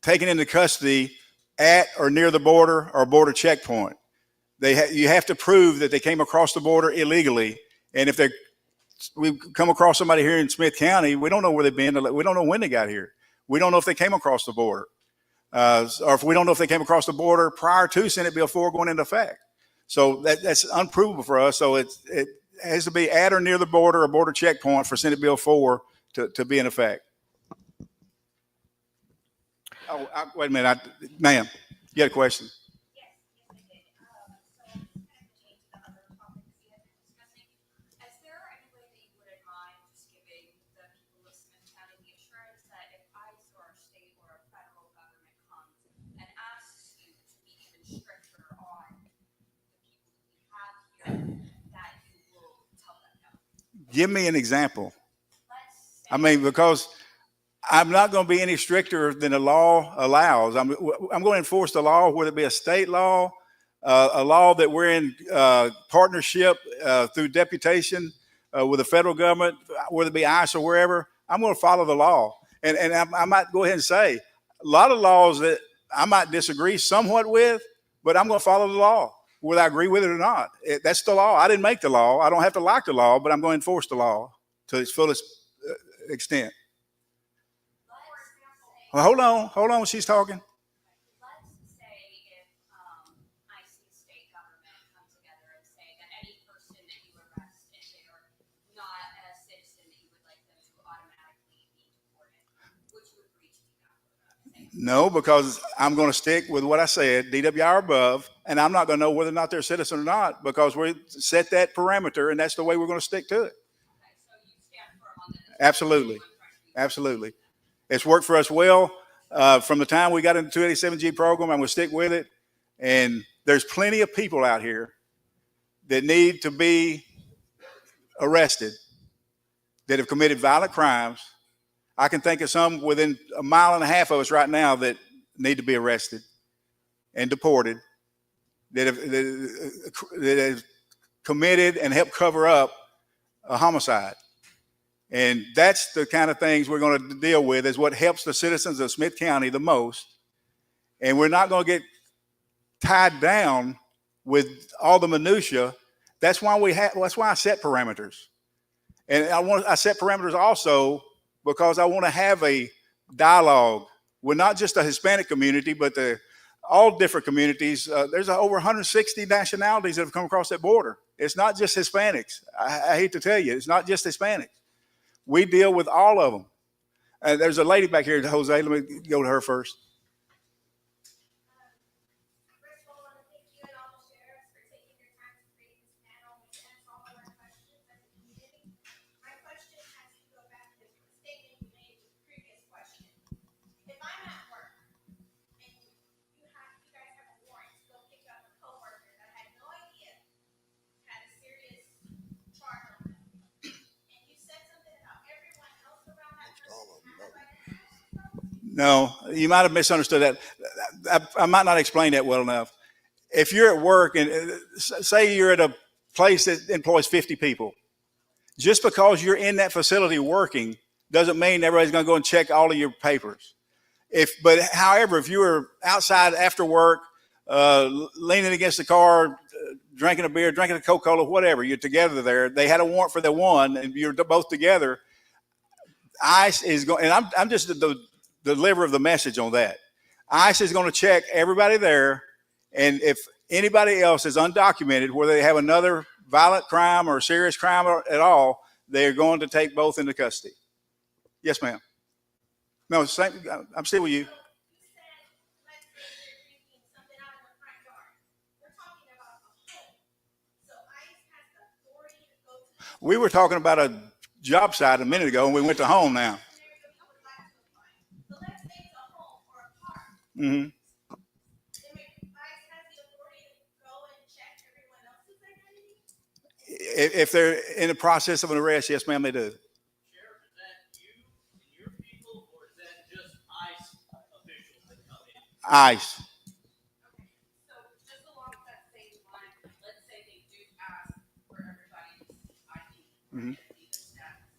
taken into custody at or near the border or border checkpoint. You have to prove that they came across the border illegally. And if we've come across somebody here in Smith County, we don't know where they've been. We don't know when they got here. We don't know if they came across the border. Or if we don't know if they came across the border prior to Senate Bill 4 going into effect. So that's unprovable for us. So it has to be at or near the border or border checkpoint for Senate Bill 4 to be in effect. Oh, wait a minute. Ma'am, you had a question? Give me an example. I mean, because I'm not going to be any stricter than the law allows. I'm going to enforce the law, whether it be a state law, a law that we're in partnership through deputation with the federal government, whether it be ICE or wherever. I'm going to follow the law. And I might go ahead and say a lot of laws that I might disagree somewhat with, but I'm going to follow the law, whether I agree with it or not. That's the law. I didn't make the law. I don't have to like the law, but I'm going to enforce the law to its fullest extent. Well, hold on. She's talking. Let's say if ICE and state government come together and say that any person that you arrest, if they are not a citizen, that you would like them to automatically be deported, which would breach DWI? No, because I'm going to stick with what I said, DWI or above, and I'm not going to know whether or not they're a citizen or not because we set that parameter, and that's the way we're going to stick to it. Okay, so you stand firm on that? Absolutely. Absolutely. It's worked for us well from the time we got into the 287G program. I'm going to stick with it. And there's plenty of people out here that need to be arrested that have committed violent crimes. I can think of some within a mile and a half of us right now that need to be arrested and deported, that have committed and helped cover up a homicide. And that's the kind of things we're going to deal with, is what helps the citizens of Smith County the most. And we're not going to get tied down with all the minutia. That's why I set parameters. And I set parameters also because I want to have a dialogue with not just the Hispanic community, but all different communities. There's over 160 nationalities that have come across that border. It's not just Hispanics. I hate to tell you, it's not just Hispanics. We deal with all of them. There's a lady back here, Jose. Let me go to her first. First of all, I want to thank you and all the sheriffs for taking your time to create this panel and answer all of our questions as a community. My question has to go back to the statement you made with the previous question. If I'm at work and you guys have a warrant to go pick up a coworker that I had no idea had a serious charge on them, and you said something about everyone else around that person had a right to know. No, you might have misunderstood that. I might not explain that well enough. If you're at work and say you're at a place that employs 50 people, just because you're in that facility working doesn't mean everybody's going to go and check all of your papers. However, if you were outside after work, leaning against the car, drinking a beer, drinking a Coca-Cola, whatever, you're together there. They had a warrant for the one, and you're both together. ICE is going, and I'm just the deliverer of the message on that. ICE is going to check everybody there, and if anybody else is undocumented, whether they have another violent crime or serious crime at all, they're going to take both into custody. Yes, ma'am. No, I'm still with you. We were talking about a job site a minute ago, and we went to home now. Mm-hmm. If they're in the process of an arrest, yes, ma'am, they do. Sheriff, is that you and your people, or is that just ICE officials that come in? ICE. Okay, so just along that same line, let's say they do ask for everybody's ID Mm-hmm. and either status.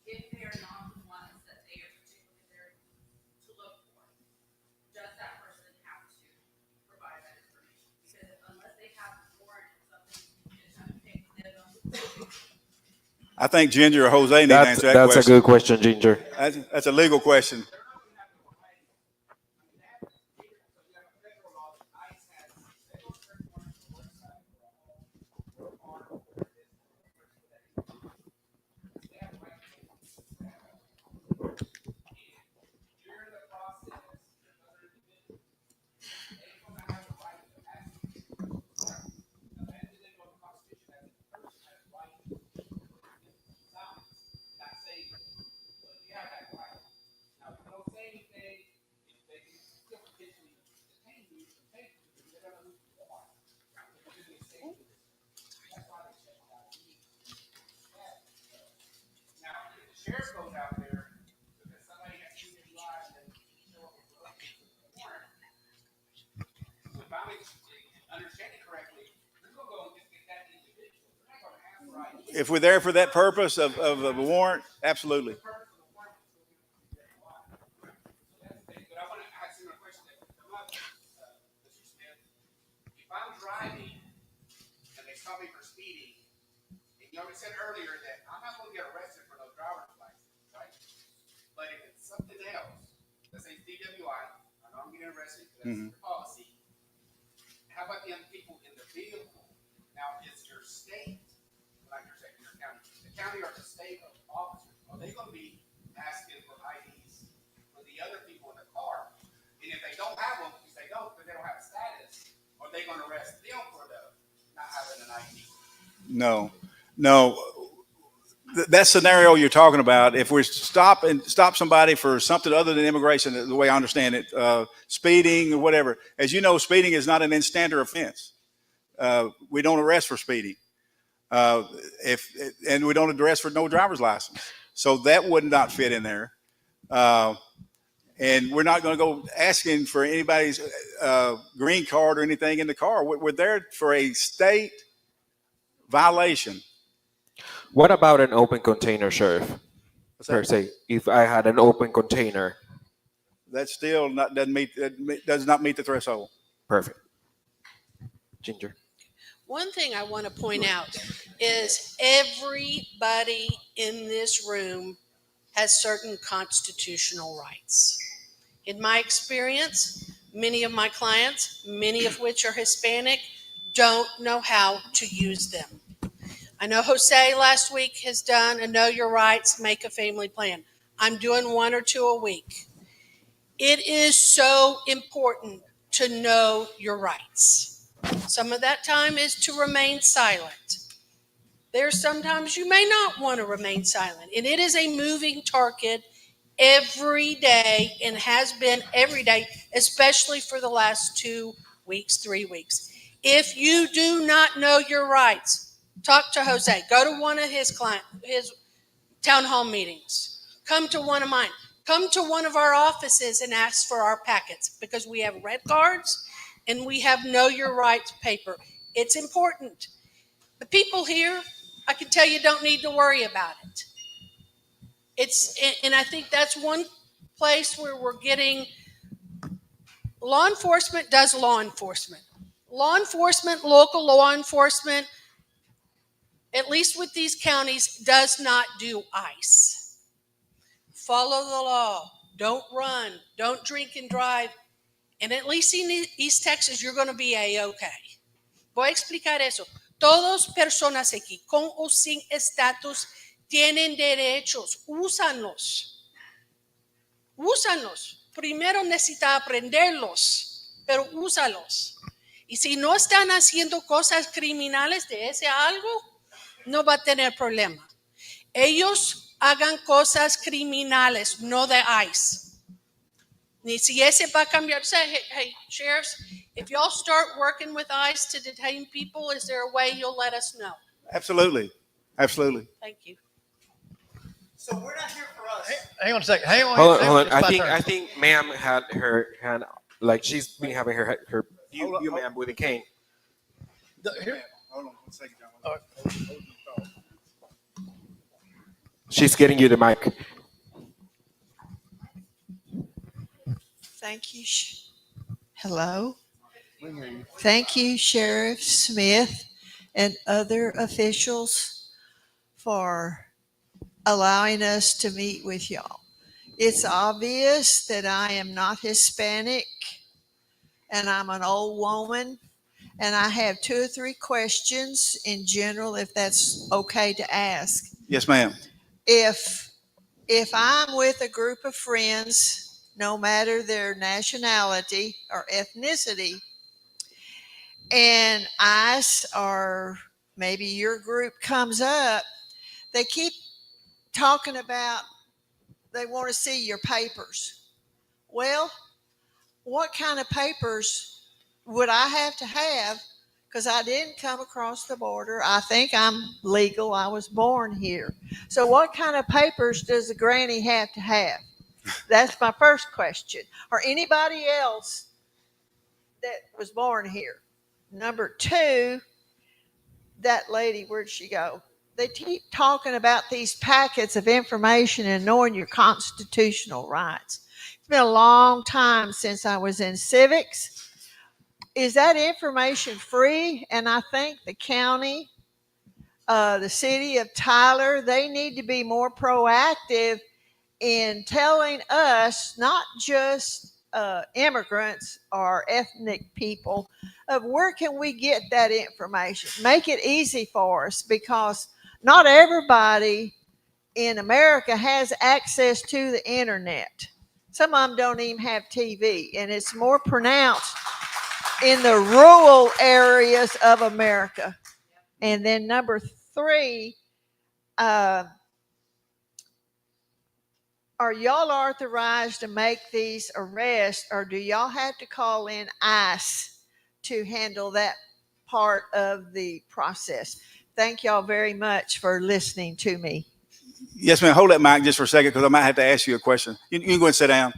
If they are not the ones that they are particularly there to look for, does that person have to provide that information? Because unless they have a warrant or something, it's going to take them. I think Ginger or Jose need to answer that That's question. a good question, Ginger. That's a legal question. Sheriff goes out there because somebody has seen his life and they show up with a warrant. If I'm understanding correctly, we're going to go and just get that individual. We're not going to ask for ID. If we're there for that purpose of a warrant, absolutely. But I want to ask you a question that come up, Mr. Smith. If I'm driving and they stop me for speeding, and you already said earlier that I'm not going to get arrested for no driver's license, right? But if it's something else, let's say DWI, I know I'm getting arrested, that's your policy. How about the other people in the vehicle? Now, is your state, like you're saying, your county, the county or the state of officers, are they going to be asking for IDs for the other people in the car? And if they don't have them, because they don't have status, are they going to arrest them for not having an ID? No. That scenario you're talking about, if we stop somebody for something other than immigration, the way I understand it, speeding or whatever. As you know, speeding is not an instandard offense. We don't arrest for speeding. And we don't arrest for no driver's license. So that would not fit in there. And we're not going to go asking for anybody's green card or anything in the car. We're there for a state violation. What about an open container, Sheriff? Per se, if I had an open container. That still does not meet the threshold. Perfect. Ginger. One thing I want to point out is everybody in this room has certain constitutional rights. In my experience, many of my clients, many of which are Hispanic, don't know how to use them. I know Jose last week has done a Know Your Rights, Make a Family Plan. I'm doing 1 or 2 a week. It is so important to know your rights. Some of that time is to remain silent. There's sometimes you may not want to remain silent, and it is a moving target every day and has been every day, especially for the last 2 weeks, 3 weeks. If you do not know your rights, talk to Jose. Go to one of his town hall meetings. Come to one of mine. Come to one of our offices and ask for our packets because we have red cards and we have Know Your Rights paper. It's important. The people here, I can tell you, don't need to worry about it. And I think that's one place where we're getting. Law enforcement does law enforcement. Law enforcement, local law enforcement, at least with these counties, does not do ICE. Follow the law. Don't run. Don't drink and drive. And at least in East Texas, you're going to be A-OK. Voy a explicar eso. Todas personas aquí, con o sin estatus, tienen derechos. Úsanos. Úsalos. Primero necesita aprenderlos, pero úsalos. Y si no están haciendo cosas criminales de ese algo, no va a tener problema. Ellos hagan cosas criminales, no de ICE. Ni si ese va a cambiar. Say, hey, sheriffs, if y'all start working with ICE to detain people, is there a way you'll let us know? Absolutely. Absolutely. Thank you. So we're not here for us. Hang on a second. Hang on. Hold on. It's my turn. I think ma'am had her hand, like she's been having her you ma'am with a cane. Here. Hold on 1 second, John. All right. She's getting you the mic. Thank you. Hello. Thank you, Sheriff Smith and other officials for allowing us to meet with y'all. It's obvious that I am not Hispanic and I'm an old woman, and I have 2 or 3 questions in general, if that's okay to ask. Yes, ma'am. If I'm with a group of friends, no matter their nationality or ethnicity, and ICE or maybe your group comes up, they keep talking about they want to see your papers. Well, what kind of papers would I have to have? Because I didn't come across the border. I think I'm legal. I was born here. So what kind of papers does a granny have to have? That's my first question. Or anybody else that was born here. Number 2, that lady, where'd she go? They keep talking about these packets of information and knowing your constitutional rights. It's been a long time since I was in civics. Is that information free? And I think the county, the city of Tyler, they need to be more proactive in telling us, not just immigrants or ethnic people, of where can we get that information. Make it easy for us, because not everybody in America has access to the internet. Some of them don't even have TV, and it's more pronounced in the rural areas of America. And then number 3, are y'all authorized to make these arrests, or do y'all have to call in ICE to handle that part of the process? Thank y'all very much for listening to me. Yes, ma'am. Hold that mic just for a second, because I might have to ask you a question. You can go ahead and sit down.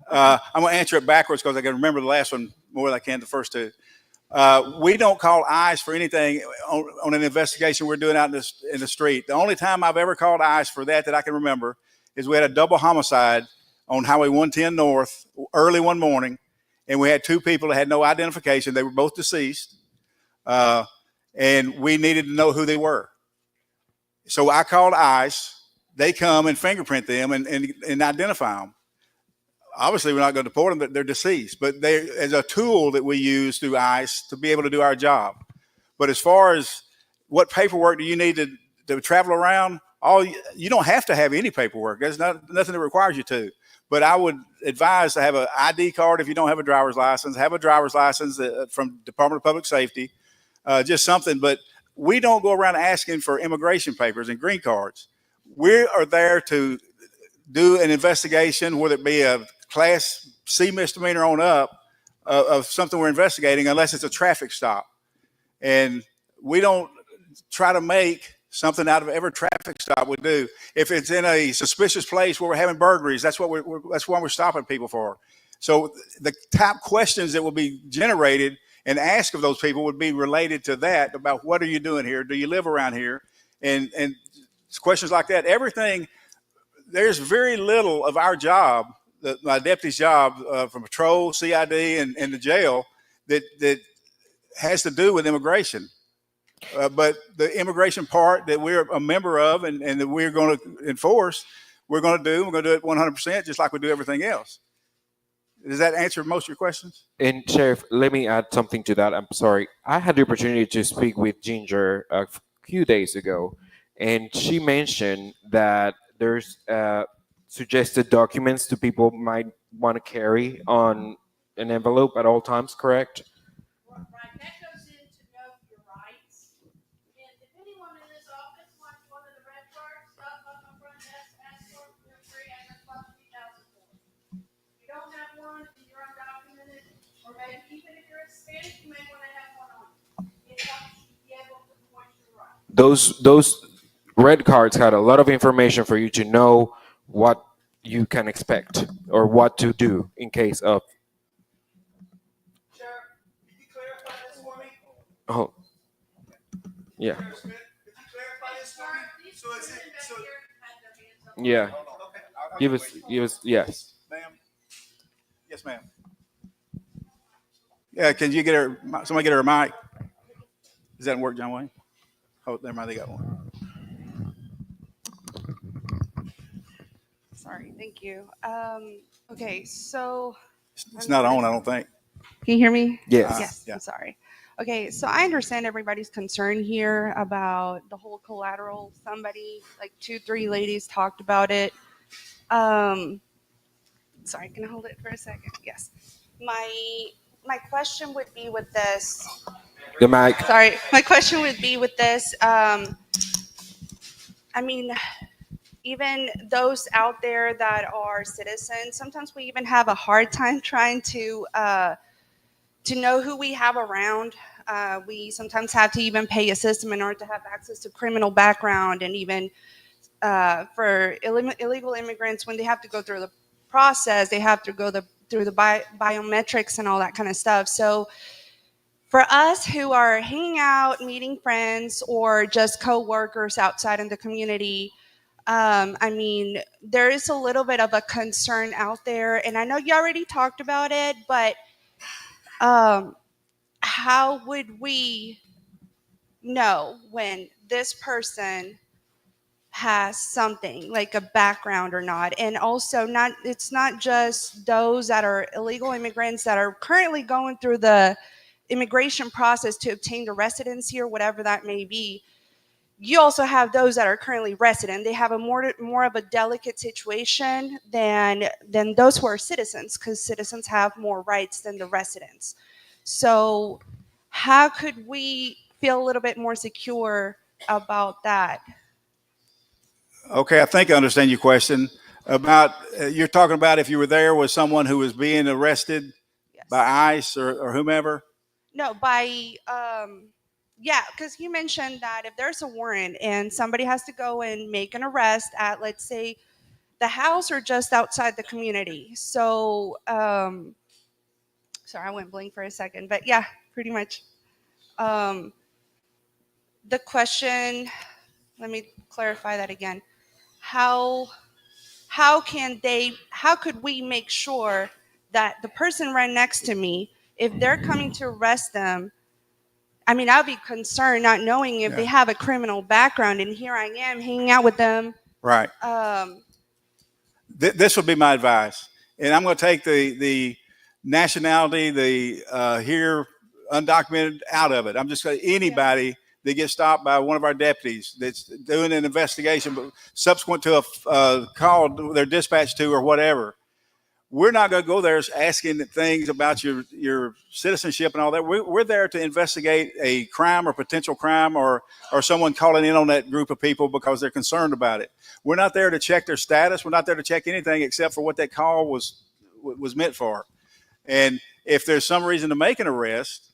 I'm going to answer it backwards because I can remember the last one more than I can the first 2. We don't call ICE for anything on an investigation we're doing out in the street. The only time I've ever called ICE for that I can remember is we had a double homicide on Highway 110 North early one morning, and we had 2 people that had no identification. They were both deceased, and we needed to know who they were. So I called ICE. They come and fingerprint them and identify them. obviously we're not going to deport them. They're deceased, but they as a tool that we use through ICE to be able to do our job. But as far as what paperwork do you need to travel around, you don't have to have any paperwork. There's nothing that requires you to. But I would advise to have an ID card if you don't have a driver's license. Have a driver's license from Department of Public Safety, just something. But we don't go around asking for immigration papers and green cards. We are there to do an investigation, whether it be a Class C misdemeanor on up of something we're investigating, unless it's a traffic stop. And we don't try to make something out of every traffic stop we do. If it's in a suspicious place where we're having burglaries, that's what that's why we're stopping people for. So the type questions that will be generated and asked of those people would be related to that, about what are you doing here? Do you live around here? And questions like that. Everything. There's very little of our job, my deputy's job, from patrol, CID, and the jail that has to do with immigration. But the immigration part that we're a member of and that we're going to enforce, we're going to do it 100%, just like we do everything else. Does that answer most of your questions? And Sheriff, let me add something to that. I'm sorry. I had the opportunity to speak with Ginger a few days ago, and she mentioned that there's suggested documents that people might want to carry on an envelope at all times, correct? Right, that goes in to know your rights. And if anyone in this office wants one of the red cards, stop by my front desk, ask for it, feel free, I have about 3,000 for it. If you don't have one and you're undocumented, or maybe even if you're Hispanic, you may want to have one on you. It helps you be able to voice your rights. Those red cards had a lot of information for you to know what you can expect or what to do in case of. Sheriff, could you clarify this for me? Oh, yeah, Sheriff Smith, could you clarify this for me? So is it, so, yeah. Okay. Give us, yes. Ma'am. Yes, ma'am. Yeah, can you get her? Somebody get her a mic. Does that work, John Wayne? Oh, never mind. They got one. Sorry, thank you. Okay, so It's not on, I don't think. can you hear me? Yes. Yes, Yeah. I'm sorry. Okay, so I understand everybody's concern here about the whole collateral. Somebody, like 2, 3 ladies talked about it. Sorry, can I hold it for a second? Yes. My question would be with this. The mic. Sorry, my question would be with this. I mean, even those out there that are citizens, sometimes we even have a hard time trying to know who we have around. We sometimes have to even pay a system in order to have access to criminal background, and even for illegal immigrants, when they have to go through the process, they have to go through the biometrics and all that kind of stuff. So for us who are hanging out, meeting friends, or just co-workers outside in the community, I mean, there is a little bit of a concern out there, and I know you already talked about it, but how would we know when this person has something like a background or not? And also, it's not just those that are illegal immigrants that are currently going through the immigration process to obtain the residency or whatever that may be. You also have those that are currently resident. They have a more of a delicate situation than those who are citizens, because citizens have more rights than the residents. So how could we feel a little bit more secure about that? Okay, I think I understand your question about you're talking about if you were there with someone who was being arrested Yes. by ICE or whomever. No, by yeah, because you mentioned that if there's a warrant and somebody has to go and make an arrest at, let's say, the house or just outside the community. So sorry, I went blank for a second, but yeah, pretty much. The question, let me clarify that again. How could we make sure that the person right next to me, if they're coming to arrest them, I mean, I'd be concerned not knowing if they have a criminal background, and here I am hanging out with them. Right. This would be my advice. And I'm going to take the nationality, the here undocumented out of it. I'm just going to anybody that gets stopped by one of our deputies that's doing an investigation, but subsequent to a call they're dispatched to or whatever. We're not going to go there asking things about your citizenship and all that. We're there to investigate a crime or potential crime or someone calling in on that group of people because they're concerned about it. We're not there to check their status. We're not there to check anything except for what that call was meant for. And if there's some reason to make an arrest,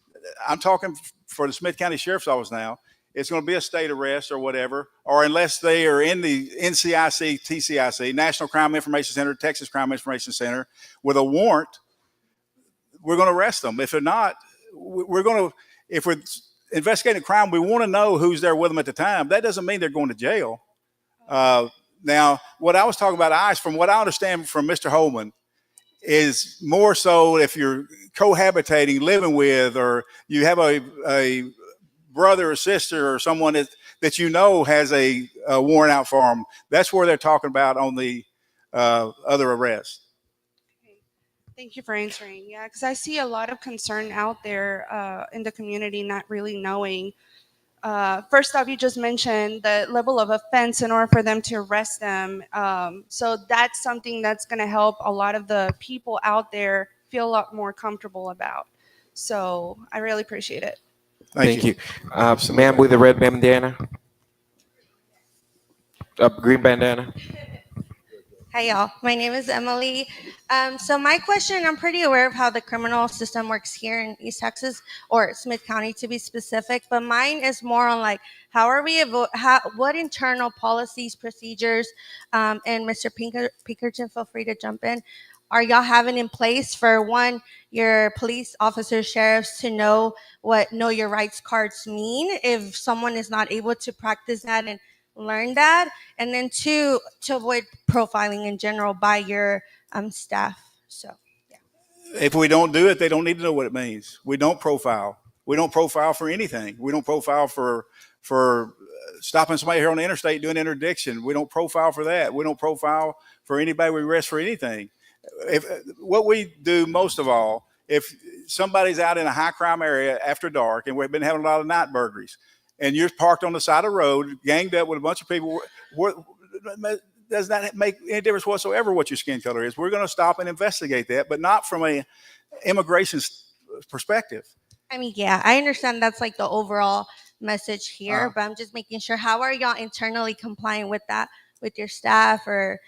I'm talking for the Smith County Sheriff's Office now, it's going to be a state arrest or whatever, or unless they are in the NCIC, TCIC, National Crime Information Center, Texas Crime Information Center, with a warrant, we're going to arrest them. If they're not, if we're investigating a crime, we want to know who's there with them at the time. That doesn't mean they're going to jail. Now, what I was talking about ICE, from what I understand from Mr. Holman, is more so if you're cohabitating, living with, or you have a brother or sister or someone that you know has a warrant out for them. That's where they're talking about on the other arrest. Thank you for answering. Yeah, because I see a lot of concern out there in the community not really knowing. First off, you just mentioned the level of offense in order for them to arrest them. So that's something that's going to help a lot of the people out there feel a lot more comfortable about. So I really appreciate it. Thank you. Ma'am with the red bandana. Green bandana. Hi, y'all. My name is Emily. So my question, I'm pretty aware of how the criminal system works here in East Texas, or Smith County to be specific, but mine is more on like, how are we, what internal policies, procedures, and Mr. Pinkerton, feel free to jump in, are y'all having in place for, one, your police officers, sheriffs to know what Know Your Rights cards mean if someone is not able to practice that and learn that, and then two, to avoid profiling in general by your staff. So yeah. If we don't do it, they don't need to know what it means. We don't profile. We don't profile for anything. We don't profile for stopping somebody here on the interstate doing interdiction. We don't profile for that. We don't profile for anybody we arrest for anything. What we do most of all, if somebody's out in a high crime area after dark, and we've been having a lot of night burglaries, and you're parked on the side of the road, ganged up with a bunch of people, does not make any difference whatsoever what your skin color is. We're going to stop and investigate that, but not from an immigration perspective. I mean, yeah, I understand that's like the overall message here, but I'm just making sure, how are y'all internally complying with that with your staff or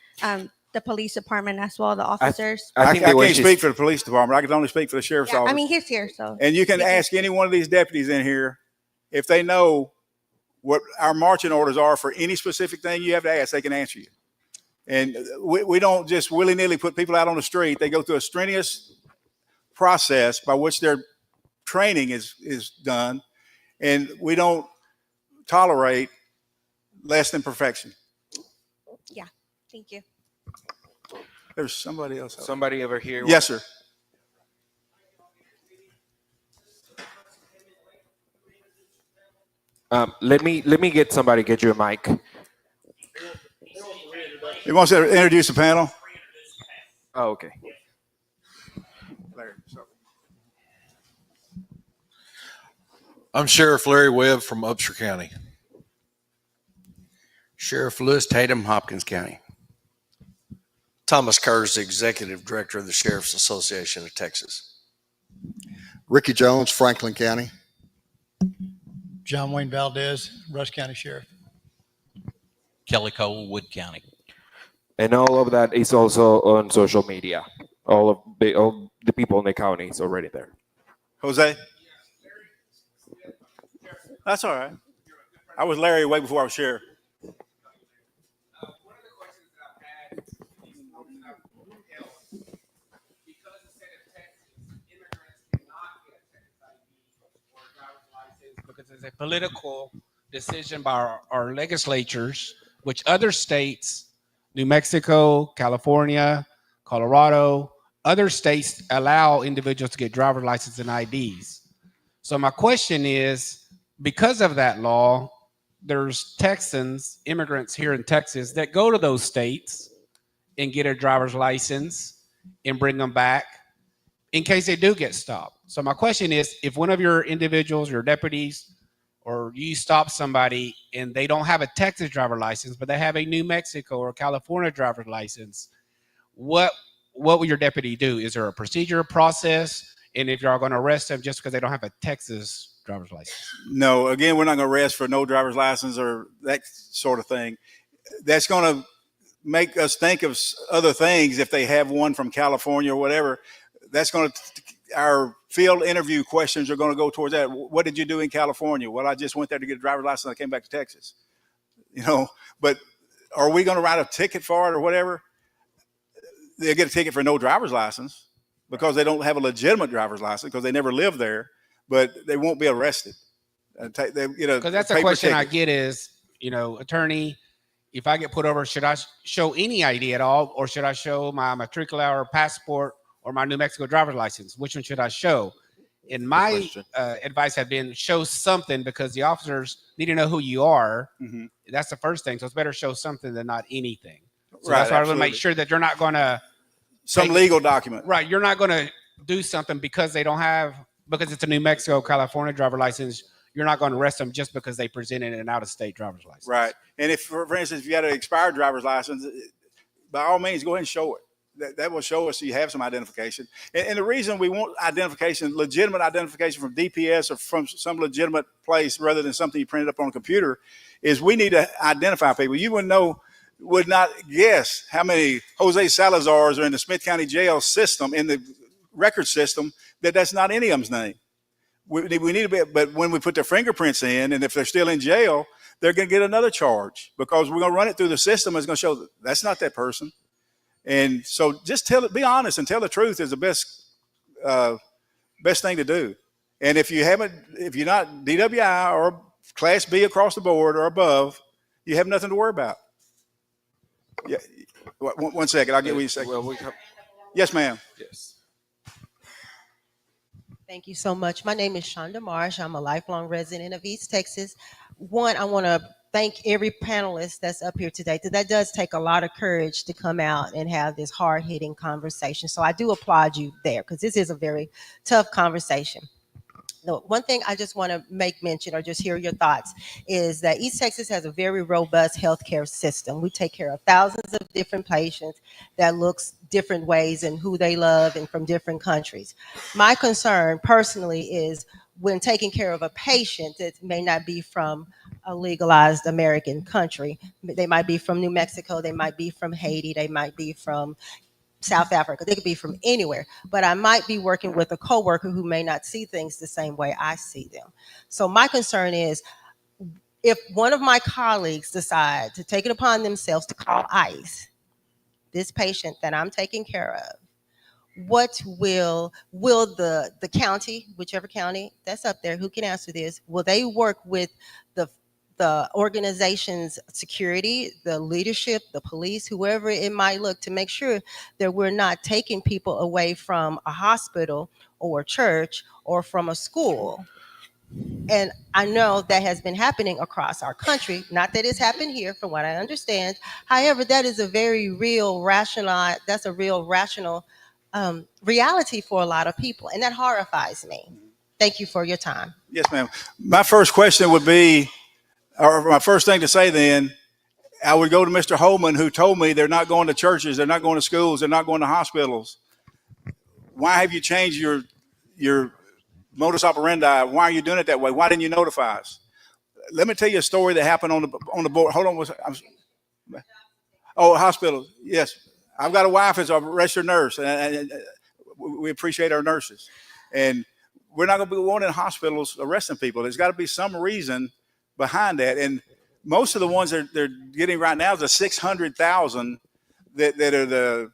the police department as well, the officers? I can't speak for the police department. I can only speak for the sheriff's office. I mean, he's here, so. And you can ask any one of these deputies in here if they know what our marching orders are for any specific thing you have to ask, they can answer you. And we don't just willy-nilly put people out on the street. They go through a strenuous process by which their training is done, and we don't tolerate less than perfection. Yeah, thank you. There's somebody else. Somebody over here. Yes, sir. Let me get somebody, get you a mic. You want to introduce the panel? Oh, okay. I'm Sheriff Larry Webb from Upshur County. Sheriff Lewis Tatum, Hopkins County. Thomas Curtis, Executive Director of the Sheriff's Association of Texas. Ricky Jones, Franklin County. John Wayne Valdez, Rush County Sheriff. Kelly Cole, Wood County. And all of that is also on social media. All the people in the county is already there. Jose? That's all right. I was Larry way before I was sheriff. Because it's a political decision by our legislatures, which other states, New Mexico, California, Colorado, other states allow individuals to get driver's license and IDs. So my question is, because of that law, there's Texans, immigrants here in Texas that go to those states and get a driver's license and bring them back in case they do get stopped. So my question is, if one of your individuals, your deputies, or you stop somebody and they don't have a Texas driver license, but they have a New Mexico or California driver's license, what will your deputy do? Is there a procedure, process? And if y'all going to arrest them just because they don't have a Texas driver's license? No, again, we're not going to arrest for no driver's license or that sort of thing. That's going to make us think of other things if they have one from California or whatever. That's going to, our field interview questions are going to go towards that. What did you do in California? Well, I just went there to get a driver's license. I came back to Texas. You know, but are we going to write a ticket for it or whatever? They'll get a ticket for no driver's license because they don't have a legitimate driver's license because they never lived there, but they won't be arrested. Because that's a question I get is, attorney, if I get put over, should I show any ID at all, or should I show my matricular or passport or my New Mexico driver's license? Which one should I show? And my advice had been show something because the officers need to know who you are. Mm-hmm. That's the first thing. So it's better show something than not anything. So Right, that's why I want to make sure that you're not going to legal document. Right. You're not going to do something because they don't have, because it's a New Mexico, California driver license. You're not going to arrest them just because they presented an out-of-state driver's license. Right. And if, for instance, if you had an expired driver's license, by all means, go ahead and show it. That will show us you have some identification. And the reason we want identification, legitimate identification from DPS or from some legitimate place rather than something you printed up on a computer, is we need to identify people. You would not guess how many Jose Salazars are in the Smith County jail system, in the record system, that's not any of them's name. We need to be, but when we put their fingerprints in, and if they're still in jail, they're going to get another charge because we're going to run it through the system. It's going to show that's not that person. And so just be honest and tell the truth is the best thing to do. And if you're not DWI or Class B across the board or above, you have nothing to worry about. Yeah. One second. I'll get what you say. Yes, ma'am. Yes. Thank you so much. My name is Shonda Marsh. I'm a lifelong resident of East Texas. One, I want to thank every panelist that's up here today. That does take a lot of courage to come out and have this hard-hitting conversation. So I do applaud you there because this is a very tough conversation. The one thing I just want to make mention or just hear your thoughts is that East Texas has a very robust healthcare system. We take care of thousands of different patients that looks different ways and who they love and from different countries. My concern personally is when taking care of a patient that may not be from a legalized American country. They might be from New Mexico, they might be from Haiti, they might be from South Africa, they could be from anywhere, but I might be working with a coworker who may not see things the same way I see them. So my concern is if one of my colleagues decide to take it upon themselves to call ICE, this patient that I'm taking care of, what will the county, whichever county that's up there, who can answer this, will they work with the organization's security, the leadership, the police, whoever it might look, to make sure that we're not taking people away from a hospital or a church or from a school? And I know that has been happening across our country. Not that it's happened here, from what I understand. However, that is a very real rational reality for a lot of people, and that horrifies me. Thank you for your time. Yes, ma'am. My first question would be, or my first thing to say then, I would go to Mr. Holman, who told me they're not going to churches, they're not going to schools, they're not going to hospitals. Why have you changed your modus operandi? Why are you doing it that way? Why didn't you notify us? Let me tell you a story that happened on the board. Hold on. Hospital. Yes. I've got a wife as a registered nurse, and we appreciate our nurses. And we're not going to be going in hospitals arresting people. There's got to be some reason behind that. And most of the ones they're getting right now is the 600,000 that are the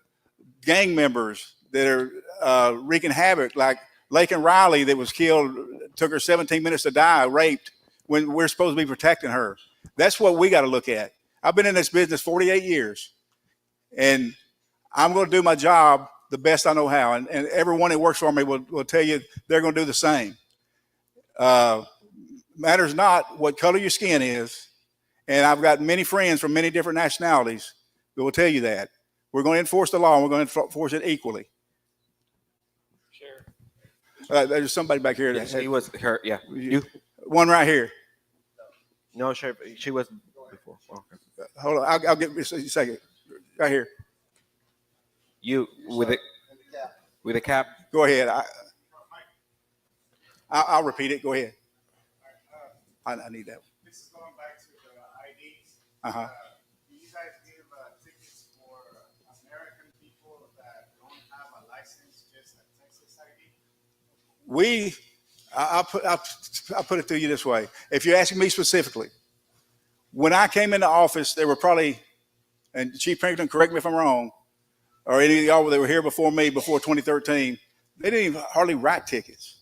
gang members that are wreaking havoc, like Lake and Riley that was killed, took her 17 minutes to die, raped, when we're supposed to be protecting her. That's what we got to look at. I've been in this business 48 years, and I'm going to do my job the best I know how. And everyone that works for me will tell you they're going to do the same. Matters not what color your skin is. And I've got many friends from many different nationalities that will tell you that. We're going to enforce the law, and we're going to enforce it equally. There's somebody back here. Yes, he was her. Yeah, you. One right here. No, Sheriff, she was before. Oh, okay. Hold on, I'll get this a second. Right here. You with it. With a cap. Go ahead. I'll repeat it. Go ahead. I need that. This is going back to the IDs. Uh-huh. Do you guys give tickets for American people that don't have a license, just a Texas ID? I'll put it to you this way. If you're asking me specifically, when I came into office, there were probably, and Chief Pinkerton, correct me if I'm wrong, or any of y'all that were here before me, before 2013, they didn't even hardly write tickets.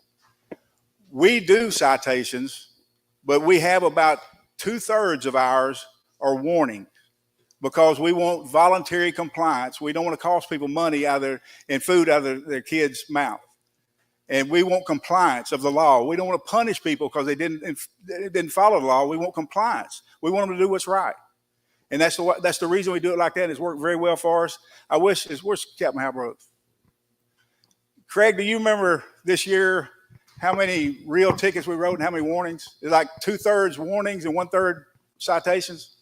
We do citations, but we have about 2/3 of ours are warning because we want voluntary compliance. We don't want to cost people money and food out of their kids' mouth. And we want compliance of the law. We don't want to punish people because they didn't follow the law. We want compliance. We want them to do what's right. And that's the reason we do it like that. It's worked very well for us. Where's Captain Halbrook? Craig, do you remember this year how many real tickets we wrote and how many warnings? It's like 2/3 warnings and 1/3 citations.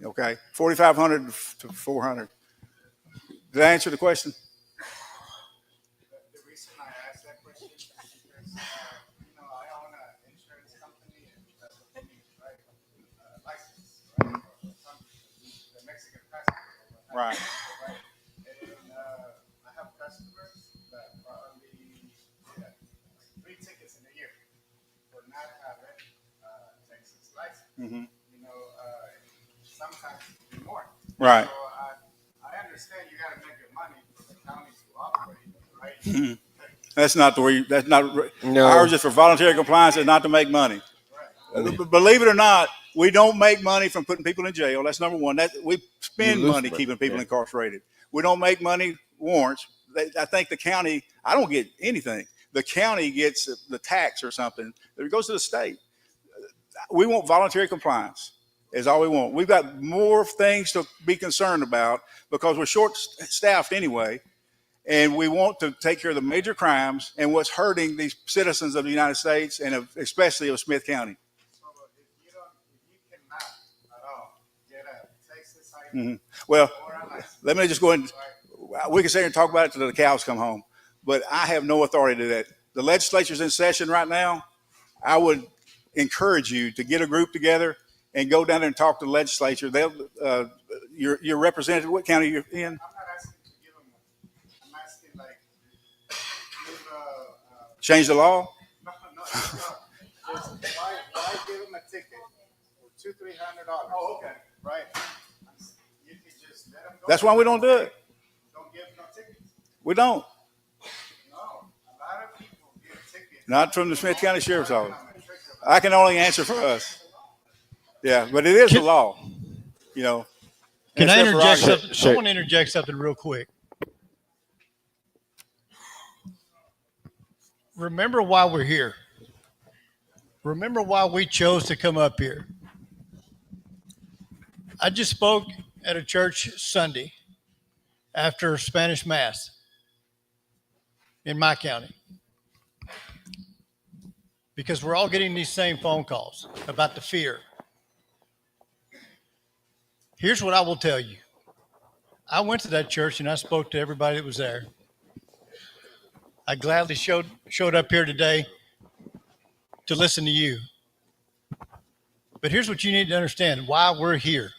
Okay, 4,500 to 400. Did I answer the question? The reason I asked that question is because, I own an insurance company and that's what we need, right? License, right? The Mexican passport. Right. And I have customers that probably get 3 tickets in a year for not having Texas license. Mm-hmm. Sometimes more. Right. So I understand you got to make your money for the county to operate, right? Mm-hmm. That's not the way. That's not. No. Ours is for voluntary compliance and not to make money. Right. Believe it or not, we don't make money from putting people in jail. That's number one. We spend money keeping people incarcerated. We don't make money warrants. I think the county. I don't get anything. The county gets the tax or something. It goes to the state. We want voluntary compliance. Is all we want. We've got more things to be concerned about because we're short-staffed anyway, and we want to take care of the major crimes and what's hurting these citizens of the United States and especially of Smith County. So if you cannot at all get a Texas ID, Mm-hmm. Well, let me just go ahead. We can sit here and talk about it until the cows come home, but I have no authority to do that. The legislature's in session right now. I would encourage you to get a group together and go down there and talk to the legislature. You're represented. What county you're in? I'm not asking to give them one. I'm asking Change the law? No. Just why give them a ticket for $200-300? Oh, okay. Right. You can just let them go. That's why we don't do it. Don't give no tickets. We don't. No. A lot of people give tickets. Not from the Smith County Sheriff's Office. I can only answer for us. Yeah, but it is the law, Can I interject something? I want to interject something real quick. Remember why we're here. Remember why we chose to come up here. I just spoke at a church Sunday after Spanish Mass in my county. Because we're all getting these same phone calls about the fear. Here's what I will tell you. I went to that church and I spoke to everybody that was there. I gladly showed up here today to listen to you. But here's what you need to understand, why we're here.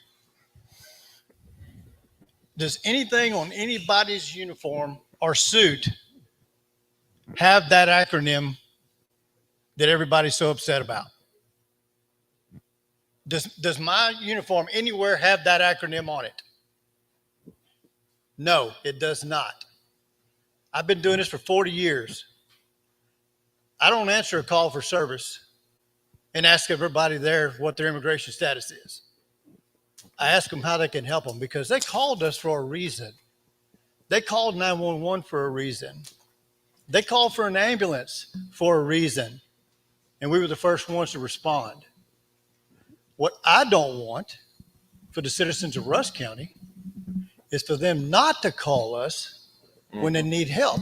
Does anything on anybody's uniform or suit have that acronym that everybody's so upset about? Does my uniform anywhere have that acronym on it? No, it does not. I've been doing this for 40 years. I don't answer a call for service and ask everybody there what their immigration status is. I ask them how they can help them because they called us for a reason. They called 911 for a reason. They called for an ambulance for a reason. and we were the first ones to respond. What I don't want for the citizens of Rusk County is for them not to call us when they need help,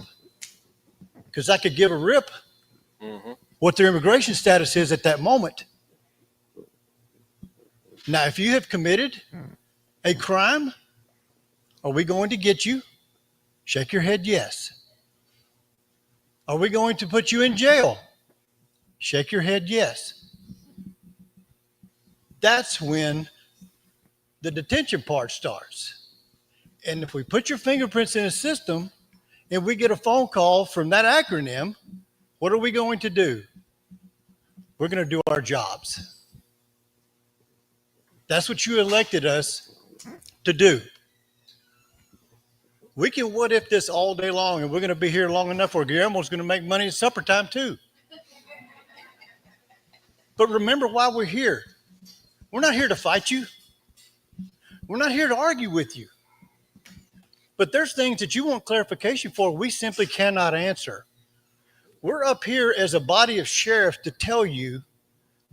because I could give a rip what their immigration status is at that moment. Now, if you have committed a crime, are we going to get you? Shake your head, yes. Are we going to put you in jail? Shake your head, yes. That's when the detention part starts. And if we put your fingerprints in a system and we get a phone call from that acronym, what are we going to do? We're going to do our jobs. That's what you elected us to do. We can what if this all day long, and we're going to be here long enough where Guillermo's going to make money at supper time too. But remember why we're here. We're not here to fight you. We're not here to argue with you. But there's things that you want clarification for we simply cannot answer. We're up here as a body of sheriffs to tell you,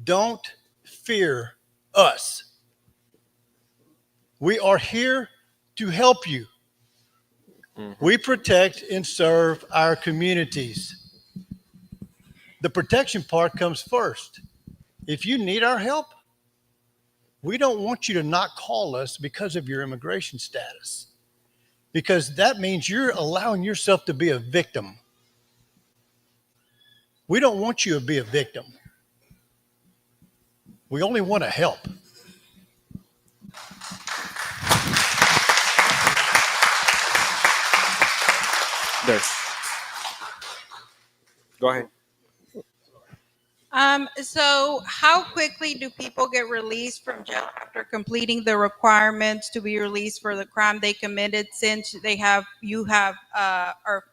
don't fear us. We are here to help you. We protect and serve our communities. The protection part comes first. If you need our help, we don't want you to not call us because of your immigration status, because that means you're allowing yourself to be a victim. We don't want you to be a victim. We only want to help. There. Go ahead. So how quickly do people get released from jail after completing the requirements to be released for the crime they committed, since or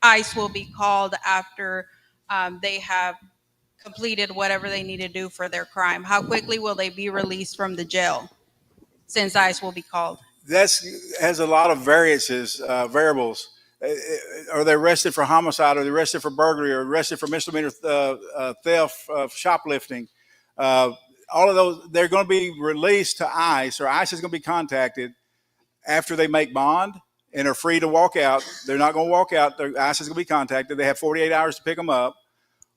ICE will be called after they have completed whatever they need to do for their crime? How quickly will they be released from the jail since ICE will be called? That's has a lot of variables. Are they arrested for homicide? Are they arrested for burglary? Or arrested for misdemeanor theft, shoplifting? All of those, they're going to be released to ICE, or ICE is going to be contacted after they make bond and are free to walk out. They're not going to walk out. ICE is going to be contacted. They have 48 hours to pick them up.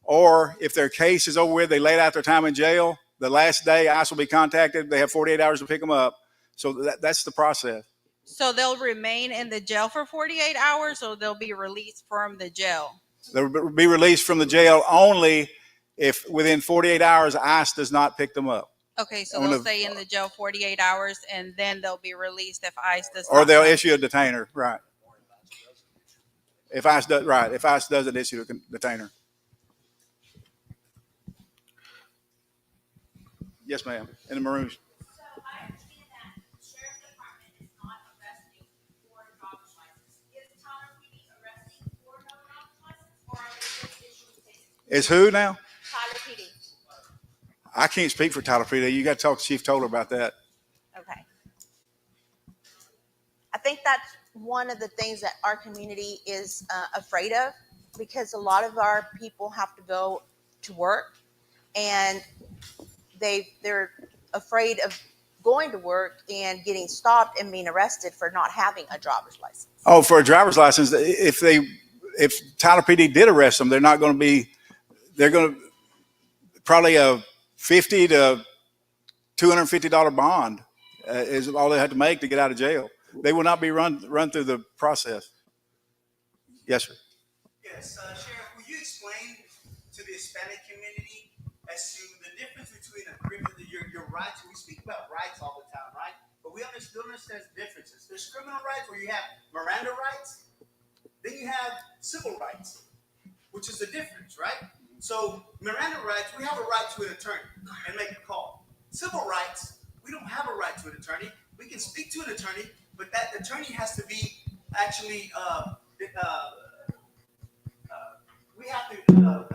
Or if their case is over with, they laid out their time in jail, the last day ICE will be contacted. They have 48 hours to pick them up. So that's the process. So they'll remain in the jail for 48 hours, or they'll be released from the jail? They'll be released from the jail only if within 48 hours ICE does not pick them up. Okay, so they'll stay in the jail 48 hours, and then they'll be released if ICE does not. Or they'll issue a detainer, right? If ICE doesn't issue a detainer. Yes, ma'am. In the maroon. Is who now? Tyler PD. I can't speak for Tyler PD. You got to talk to Chief Toller about that. Okay. I think that's one of the things that our community is afraid of, because a lot of our people have to go to work, and they're afraid of going to work and getting stopped and being arrested for not having a driver's license. Oh, for a driver's license, if Tyler PD did arrest them, they're going to probably a $50 to $250 bond is all they have to make to get out of jail. They will not be run through the process. Yes, sir. Yes, Sheriff, will you explain to the Hispanic community as to the difference between a criminal, your rights? We speak about rights all the time, right? But we understand the differences. There's criminal rights where you have Miranda rights. Then you have civil rights, which is the difference, right? So Miranda rights, we have a right to an attorney and make a call. Civil rights, we don't have a right to an attorney. We can speak to an attorney, but that attorney has to be actually, we have to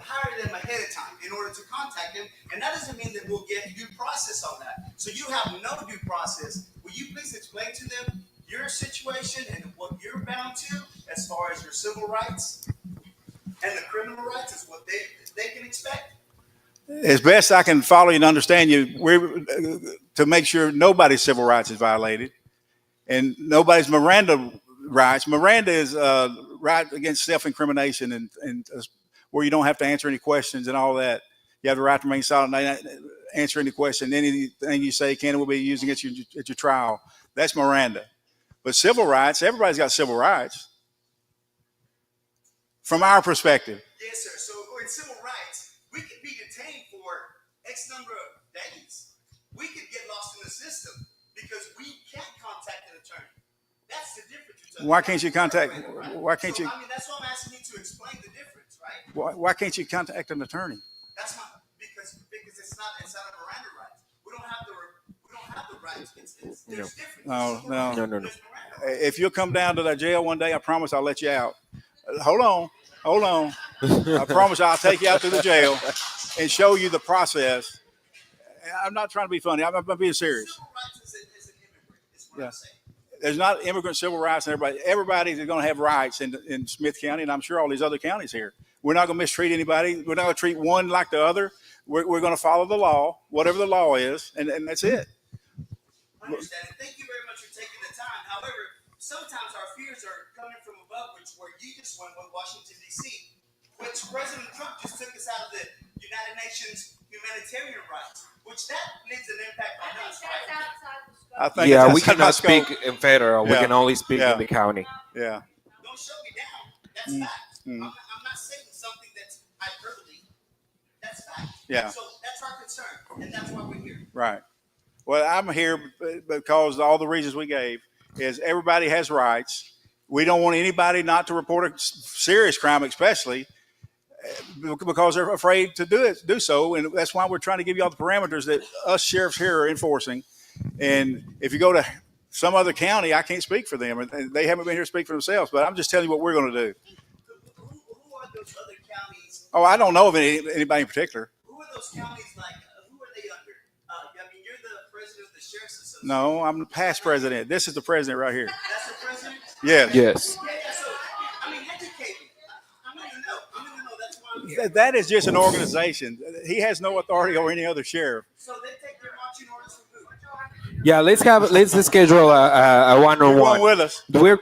hire them ahead of time in order to contact them. And that doesn't mean that we'll get due process on that. So you have no due process. Will you please explain to them your situation and what you're bound to as far as your civil rights and the criminal rights is what they can expect? as best I can follow you and understand you, we're to make sure nobody's civil rights is violated and nobody's Miranda rights. Miranda is right against self-incrimination and where you don't have to answer any questions and all that. You have the right to remain silent, answer any question. Anything you say can and will be used against you at your trial. That's Miranda. But civil rights, everybody's got civil rights from our perspective. Yes, sir. So in civil rights, we could be detained for X number of days. We could get lost in the system because we can't contact an attorney. That's the difference. Why can't you contact? Why can't you? I mean, that's why I'm asking you to explain the difference, right? Why can't you contact an attorney? That's not because it's not a Miranda right. We don't have the rights. There's difference. No. If you'll come down to that jail one day, I promise I'll let you out. Hold on. I promise I'll take you out to the jail and show you the process. I'm not trying to be funny. I'm being serious. Civil rights is an immigrant. Is what Yeah. I'm saying. There's not immigrant civil rights, and everybody's going to have rights in Smith County, and I'm sure all these other counties here. We're not going to mistreat anybody. We're not going to treat one like the other. We're going to follow the law, whatever the law is, and that's it. I understand. Thank you very much for taking the time. However, sometimes our fears are coming from above, where you just went with Washington, D.C., which President Trump just took us out of the United Nations humanitarian rights, which that leaves an impact on us, right? Yeah, we cannot speak in federal. We can only speak in the county. Yeah. Don't shut me down. That's fact. I'm not saying something that's hyperbole. That's fact. Yeah. So that's our concern, and that's why we're here. Right. Well, I'm here because all the reasons we gave is everybody has rights. We don't want anybody not to report a serious crime, especially because they're afraid to do so. And that's why we're trying to give you all the parameters that us sheriffs here are enforcing. And if you go to some other county, I can't speak for them. And they haven't been here to speak for themselves, but I'm just telling you what we're going to do. Who are those other counties? Oh, I don't know of anybody in particular. Who are those counties like? Who are they under? I mean, you're the president of the Sheriff's Association. No, I'm the past president. This is the president right here. That's the president? Yes. Yes. Yeah, so, I mean, educate me. I'm going to know. That's why I'm here. That is just an organization. He has no authority over any other sheriff. So they take their marching orders from who? Yeah, let's schedule a one-on-one. You're going with us. We're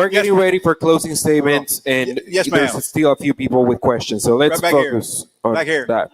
getting ready for closing statements, and Yes, ma'am. there's still a few people with questions. So let's Right back here. focus on Back here. that.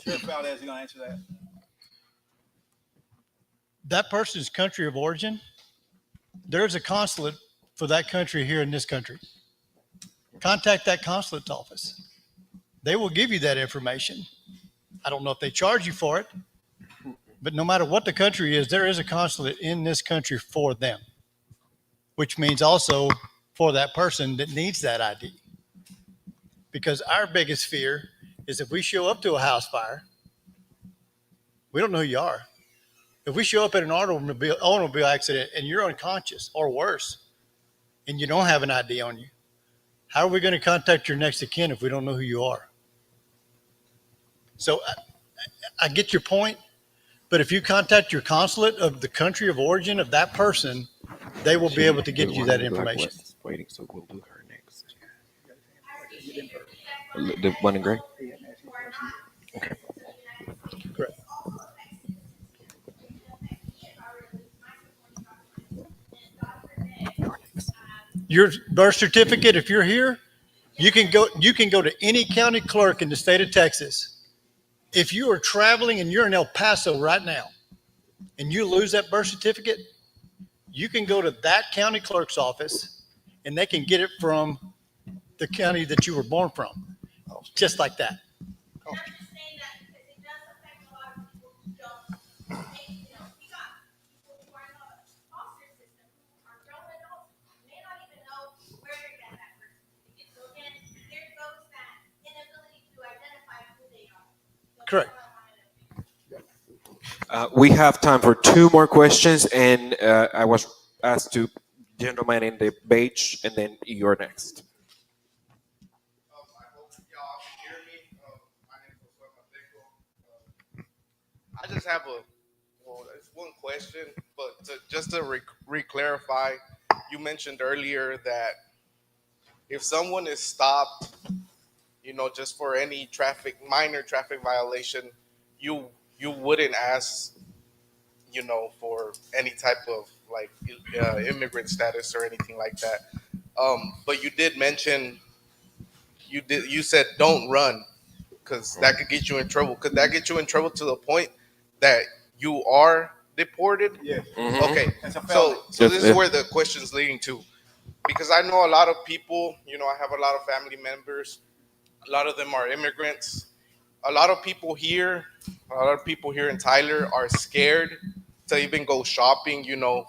Sheriff Valdez is going to answer that. That person's country of origin, there's a consulate for that country here in this country. Contact that consulate office. They will give you that information. I don't know if they charge you for it, but no matter what the country is, there is a consulate in this country for them, which means also for that person that needs that ID. Because our biggest fear is if we show up to a house fire, we don't know who you are. If we show up at an automobile accident and you're unconscious or worse, and you don't have an ID on you, how are we going to contact your next of kin if we don't know who you are? So I get your point, but if you contact your consulate of the country of origin of that person, they will be able to get you that information. Waiting, so we'll do her next. The one in gray? Okay. Correct. Your birth certificate, if you're here, you can go to any county clerk in the state of Texas. If you are traveling and you're in El Paso right now, and you lose that birth certificate, you can go to that county clerk's office and they can get it from the county that you were born from, just like that. Correct. We have time for two more questions, and I was asked to gentleman in the beige, and then you're next. I just have it's one question, but just to re-clarify, you mentioned earlier that if someone is stopped, just for any minor traffic violation, you wouldn't ask, for any type of like immigrant status or anything like that. But you did mention, you said don't run because that could get you in trouble. Could that get you in trouble to the point that you are deported? Yes. Mhm. Okay. That's a felony. So this is where the question's leading to, because I know a lot of people. I have a lot of family members. A lot of them are immigrants. A lot of people here in Tyler are scared to even go shopping.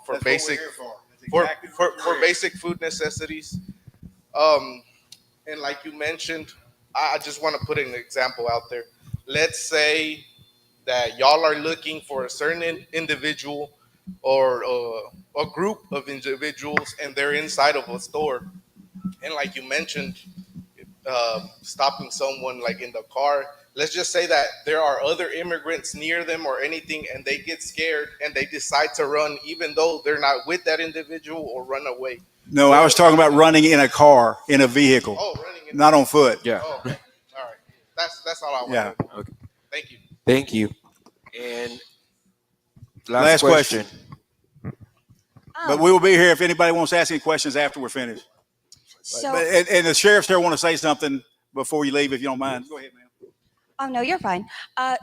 For That's basic what we're here for. That's exactly what for we're here. basic food necessities. And like you mentioned, I just want to put an example out there. Let's say that y'all are looking for a certain individual or a group of individuals, and they're inside of a store. And like you mentioned, stopping someone like in the car. Let's just say that there are other immigrants near them or anything, and they get scared and they decide to run, even though they're not with that individual, or run away. No, I was talking about running in a car, in a vehicle, not on foot. Yeah. Oh, okay. All right. That's all I wanted. Yeah. Okay. Thank you. Thank you. And Last question. But we will be here if anybody wants to ask any questions after we're finished. So, And the sheriffs there want to say something before you leave, if you don't mind. Go ahead, ma'am. oh no, you're fine.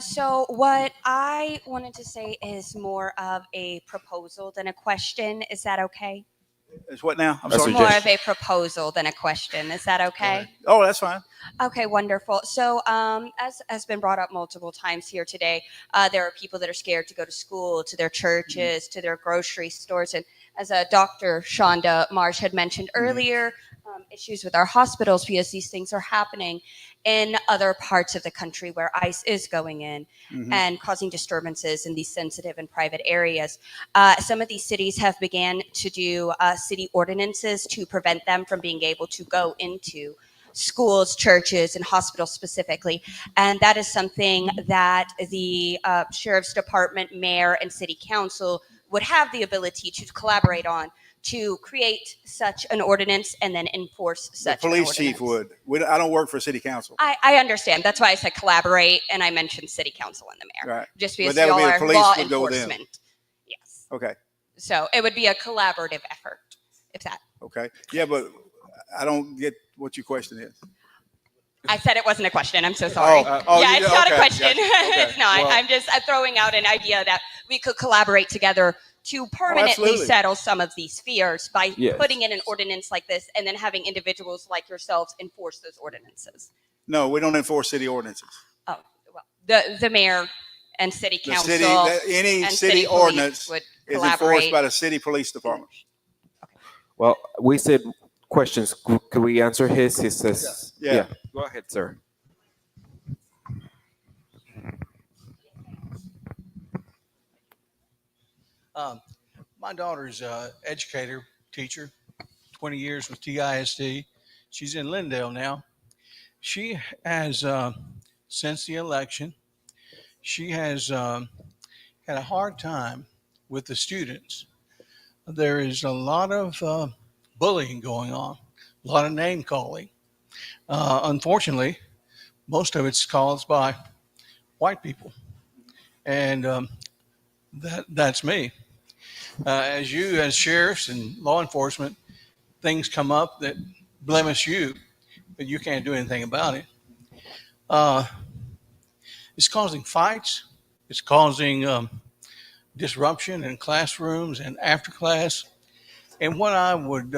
So what I wanted to say is more of a proposal than a question. Is that okay? It's what now? I'm That's sorry. More of a proposal than a question. Is that okay? Oh, that's fine. Okay, wonderful. So, as has been brought up multiple times here today, there are people that are scared to go to school, to their churches, to their grocery stores, and as Dr. Shonda Marsh had mentioned earlier, issues with our hospitals because these things are happening in other parts of the country where ICE is going in and causing disturbances in these sensitive and private areas. Some of these cities have began to do city ordinances to prevent them from being able to go into schools, churches, and hospitals specifically. And that is something that the Sheriff's Department, Mayor, and City Council would have the ability to collaborate on to create such an ordinance and then enforce The such an police ordinance. chief would. I don't work for city council. I understand. That's why I said collaborate, and I mentioned City Council and the Mayor. Right. Just But because that would y'all be the are police law would go with them. enforcement. Yes. Okay. So it would be a collaborative effort, if that. Okay. Yeah, but I don't get what your question is. I said it wasn't a question. I'm so sorry. yeah, It's not a okay, question. gotcha. Okay. It's not. Well- I'm just throwing out an idea that we could collaborate together to permanently absolutely. settle some of these fears by Yes. putting in an ordinance like this and then having individuals like yourselves enforce those ordinances. No, we don't enforce city ordinances. Oh, well, the mayor and city The council, city, any and city police ordinance would is enforced collaborate. by the city police department. Well, we said questions. Could we answer his? He says, Yeah. Go ahead, sir. My daughter's an educator, teacher, 20 years with TISD. She's in Lindale now. She has, since the election, she has had a hard time with the students. There is a lot of bullying going on, a lot of name calling. Unfortunately, most of it's caused by white people. And that's me. As sheriffs and law enforcement, things come up that blemish you, but you can't do anything about it. It's causing fights. It's causing disruption in classrooms and after class. And what I would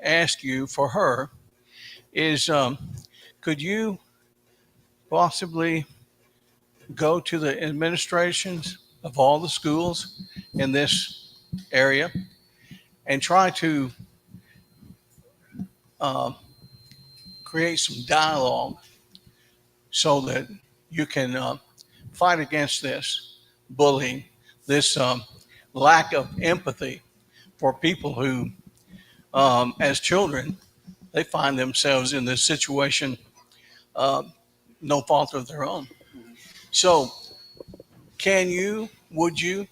ask you for her is could you possibly go to the administrations of all the schools in this area and try to um, create some dialogue so that you can fight against this bullying, this lack of empathy for people who, as children, they find themselves in this situation, no fault of their own. So, would you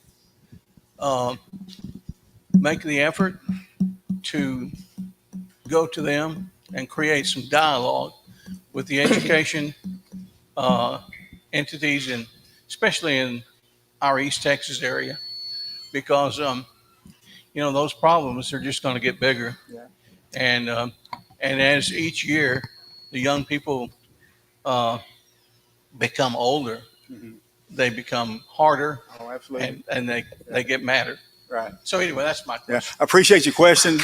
make the effort to go to them and create some dialogue with the education entities, and especially in our East Texas area, because those problems are just going to get bigger, and as each year the young people become older, they become harder. Oh, absolutely. And they get madder. Right. So anyway, that's my question. I appreciate your question.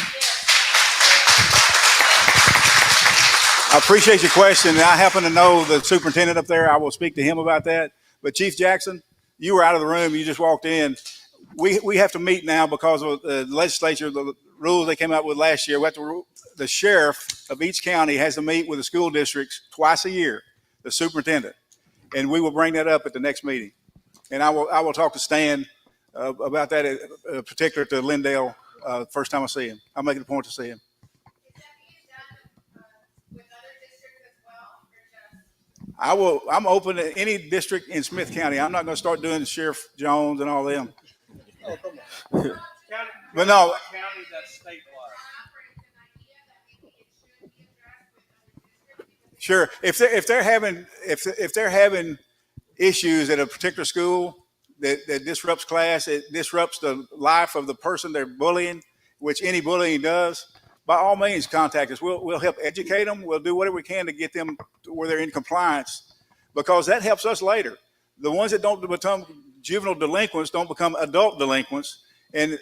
I appreciate your question. I happen to know the superintendent up there. I will speak to him about that. But Chief Jackson, you were out of the room. You just walked in. We have to meet now because of the legislature, the rules they came out with last year. The sheriff of each county has to meet with the school districts twice a year, the superintendent. And we will bring that up at the next meeting. And I will talk to Stan about that, in particular to Lindale, first time I see him. I'll make it a point to see him. I'm open to any district in Smith County. I'm not going to start doing Sheriff Jones and all them. Oh, come on. But no. County that's statewide. Sure. If they're having issues at a particular school that disrupts class, it disrupts the life of the person they're bullying, which any bullying does, by all means contact us. We'll help educate them. We'll do whatever we can to get them to where they're in compliance, because that helps us later. The ones that don't become juvenile delinquents don't become adult delinquents. And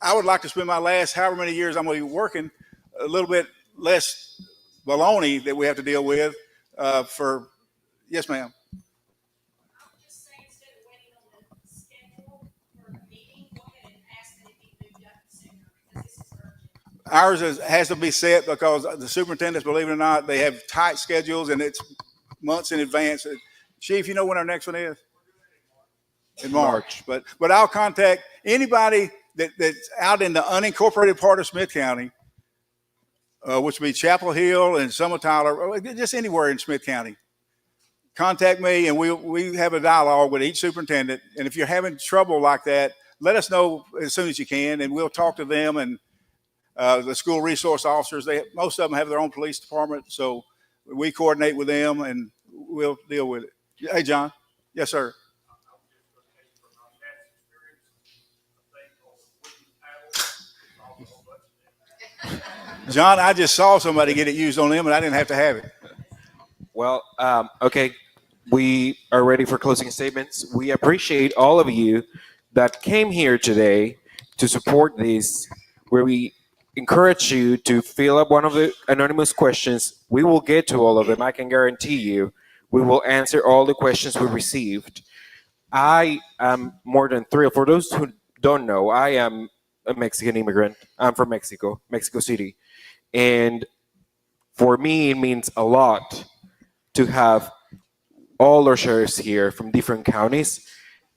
I would like to spend my last however many years I'm going to be working a little bit less baloney that we have to deal with yes, ma'am. Ours has to be set because the superintendents, believe it or not, they have tight schedules and it's months in advance. Chief, you know when our next one is? In March. But I'll contact anybody that's out in the unincorporated part of Smith County, which would be Chapel Hill and Summit Tyler, or just anywhere in Smith County. Contact me and we have a dialogue with each superintendent. And if you're having trouble like that, let us know as soon as you can, and we'll talk to them and the school resource officers. Most of them have their own police department, so we coordinate with them and we'll deal with it. Hey, John. Yes, sir. John, I just saw somebody get it used on them, and I didn't have to have it. Well, okay. We are ready for closing statements. We appreciate all of you that came here today to support this, where we encourage you to fill up one of the anonymous questions. We will get to all of them. I can guarantee you. We will answer all the questions we received. I am more than thrilled. For those who don't know, I am a Mexican immigrant. I'm from Mexico City. And for me, it means a lot to have all our sheriffs here from different counties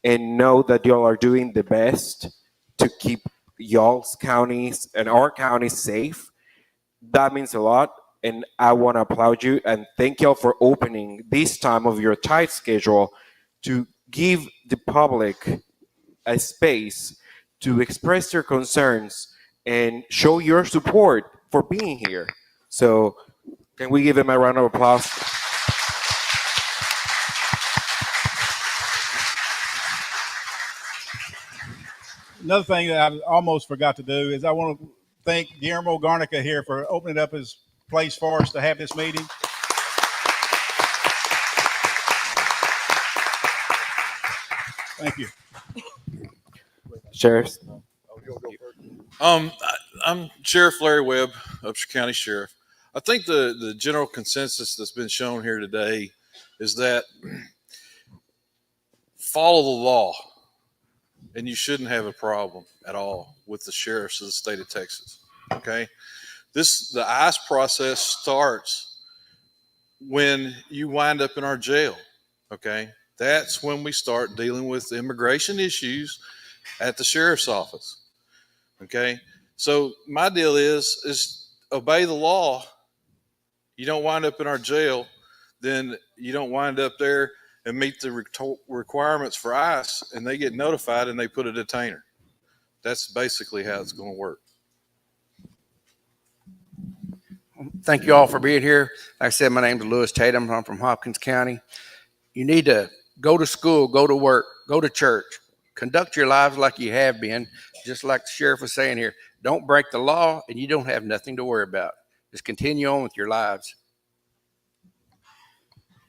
and know that y'all are doing the best to keep y'all's counties and our counties safe. That means a lot. And I want to applaud you and thank y'all for opening this time of your tight schedule to give the public a space to express their concerns and show your support for being here. So can we give them a round of applause? Another thing that I almost forgot to do is I want to thank Guillermo Garnica here for opening up his place for us to have this meeting. Thank you. Sheriff. I'm Sheriff Larry Webb, Upshur County Sheriff. I think the general consensus that's been shown here today is that follow the law, and you shouldn't have a problem at all with the sheriffs of the state of Texas. Okay, the ICE process starts when you wind up in our jail. Okay, that's when we start dealing with immigration issues at the sheriff's office. Okay, so my deal is obey the law. You don't wind up in our jail, then you don't wind up there and meet the requirements for ICE, and they get notified and they put a detainer. That's basically how it's going to work. Thank you all for being here. Like I said, my name is Lewis Tatum. I'm from Hopkins County. You need to go to school, go to work, go to church, conduct your lives like you have been, just like the sheriff was saying here. Don't break the law, and you don't have nothing to worry about. Just continue on with your lives.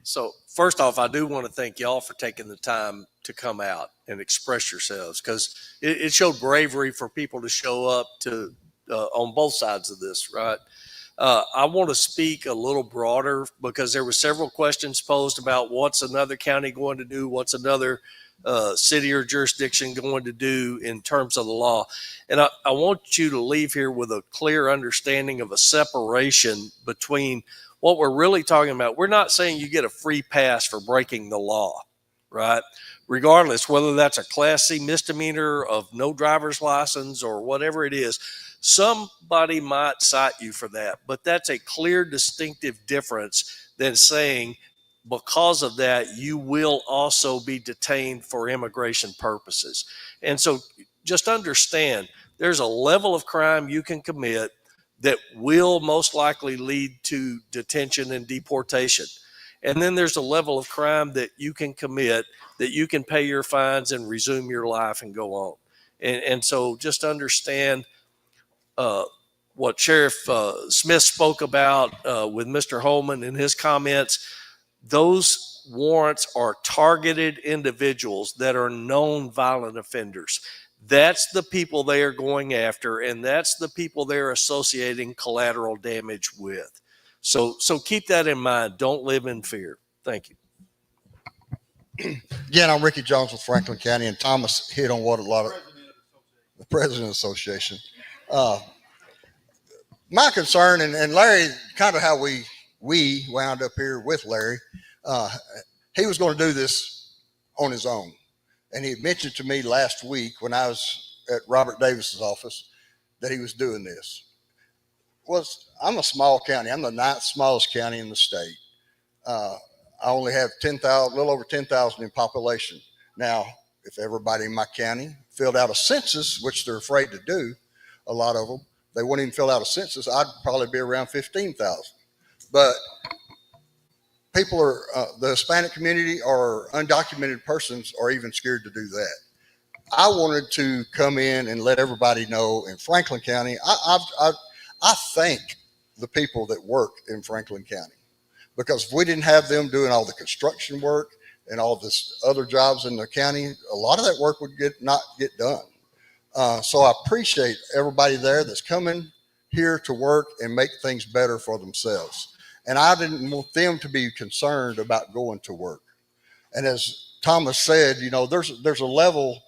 So first off, I do want to thank y'all for taking the time to come out and express yourselves, because it showed bravery for people to show up to on both sides of this, right? I want to speak a little broader, because there were several questions posed about what's another county going to do, what's another city or jurisdiction going to do in terms of the law. And I want you to leave here with a clear understanding of a separation between what we're really talking about. We're not saying you get a free pass for breaking the law, right? Regardless, whether that's a Class C misdemeanor of no driver's license or whatever it is, somebody might cite you for that. But that's a clear, distinctive difference than saying, because of that, you will also be detained for immigration purposes. And so just understand, there's a level of crime you can commit that will most likely lead to detention and deportation. And then there's a level of crime that you can commit that you can pay your fines and resume your life and go on. And so just understand what Sheriff Smith spoke about with Mr. Holman in his comments. Those warrants are targeted individuals that are known violent offenders. That's the people they are going after, and that's the people they're associating collateral damage with. So keep that in mind. Don't live in fear. Thank you. Again, I'm Ricky Jones with Franklin County, and Thomas hit on what a lot of the President Association. My concern, and Larry, kind of how we wound up here with Larry, he was going to do this on his own. And he mentioned to me last week when I was at Robert Davis's office that he was doing this. I'm a small county. I'm the 9th smallest county in the state. I only have 10,000, a little over 10,000 in population. Now, if everybody in my county filled out a census, which they're afraid to do, a lot of them, they wouldn't even fill out a census, I'd probably be around 15,000. But people are, the Hispanic community or undocumented persons are even scared to do that. I wanted to come in and let everybody know in Franklin County, I thank the people that work in Franklin County, because if we didn't have them doing all the construction work and all this other jobs in the county, a lot of that work would not get done. So I appreciate everybody there that's coming here to work and make things better for themselves. And I didn't want them to be concerned about going to work. And as Thomas said, there's a level,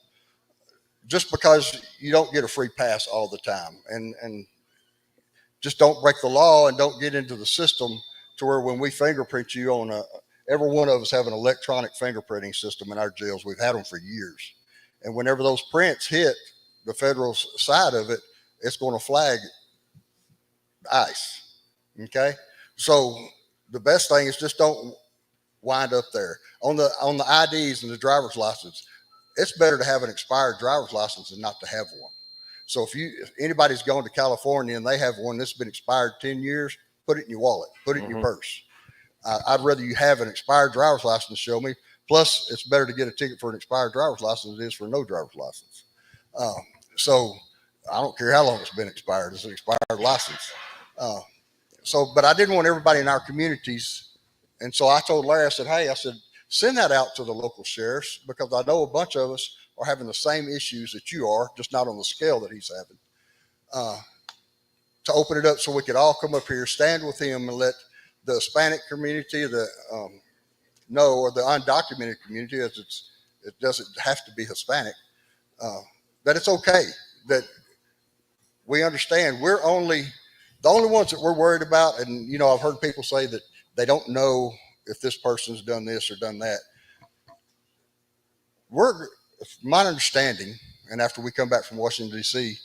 just because you don't get a free pass all the time, and just don't break the law and don't get into the system to where when we fingerprint you every one of us have an electronic fingerprinting system in our jails. We've had them for years. And whenever those prints hit the federal side of it, it's going to flag ICE. Okay. So the best thing is just don't wind up there on the IDs and the driver's license. It's better to have an expired driver's license than not to have one. So if anybody's going to California and they have one that's been expired 10 years, put it in your wallet, put it in your purse. I'd rather you have an expired driver's license to show me. Plus, it's better to get a ticket for an expired driver's license than it is for no driver's license. So I don't care how long it's been expired. It's an expired license. But I didn't want everybody in our communities. And so I told Larry, I said, send that out to the local sheriffs, because I know a bunch of us are having the same issues that you are, just not on the scale that he's having. To open it up so we could all come up here, stand with him, and let the Hispanic community, know, or the undocumented community, as it doesn't have to be Hispanic, that it's okay, that we understand the only ones that we're worried about. And, I've heard people say that they don't know if this person's done this or done that. My understanding, and after we come back from Washington, D.C.,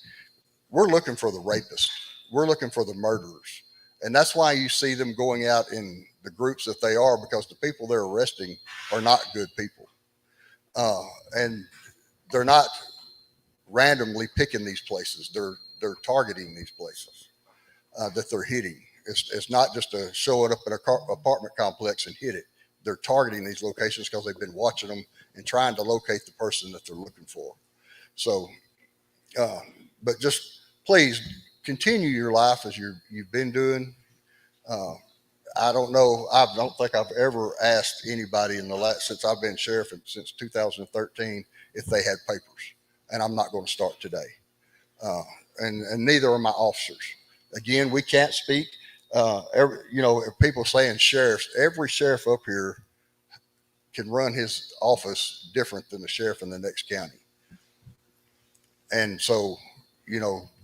we're looking for the rapists. We're looking for the murderers. And that's why you see them going out in the groups that they are, because the people they're arresting are not good people. And they're not randomly picking these places. They're targeting these places that they're hitting. It's not just to show it up in an apartment complex and hit it. They're targeting these locations because they've been watching them and trying to locate the person that they're looking for. So, but just please continue your life as you've been doing. I don't know. I don't think I've ever asked anybody since I've been sheriff and since 2013 if they had papers, and I'm not going to start today. And neither are my officers. Again, we can't speak. If people saying sheriffs, every sheriff up here can run his office different than the sheriff in the next county. And so,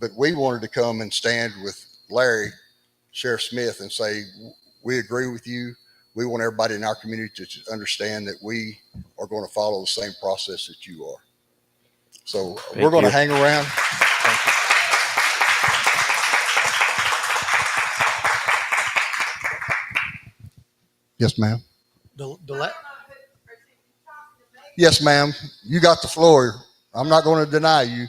but we wanted to come and stand with Larry, Sheriff Smith, and say, we agree with you. We want everybody in our community to understand that we are going to follow the same process that you are. So we're going to hang around. Thank you. Yes, ma'am. Yes, ma'am. You got the floor. I'm not going to deny you.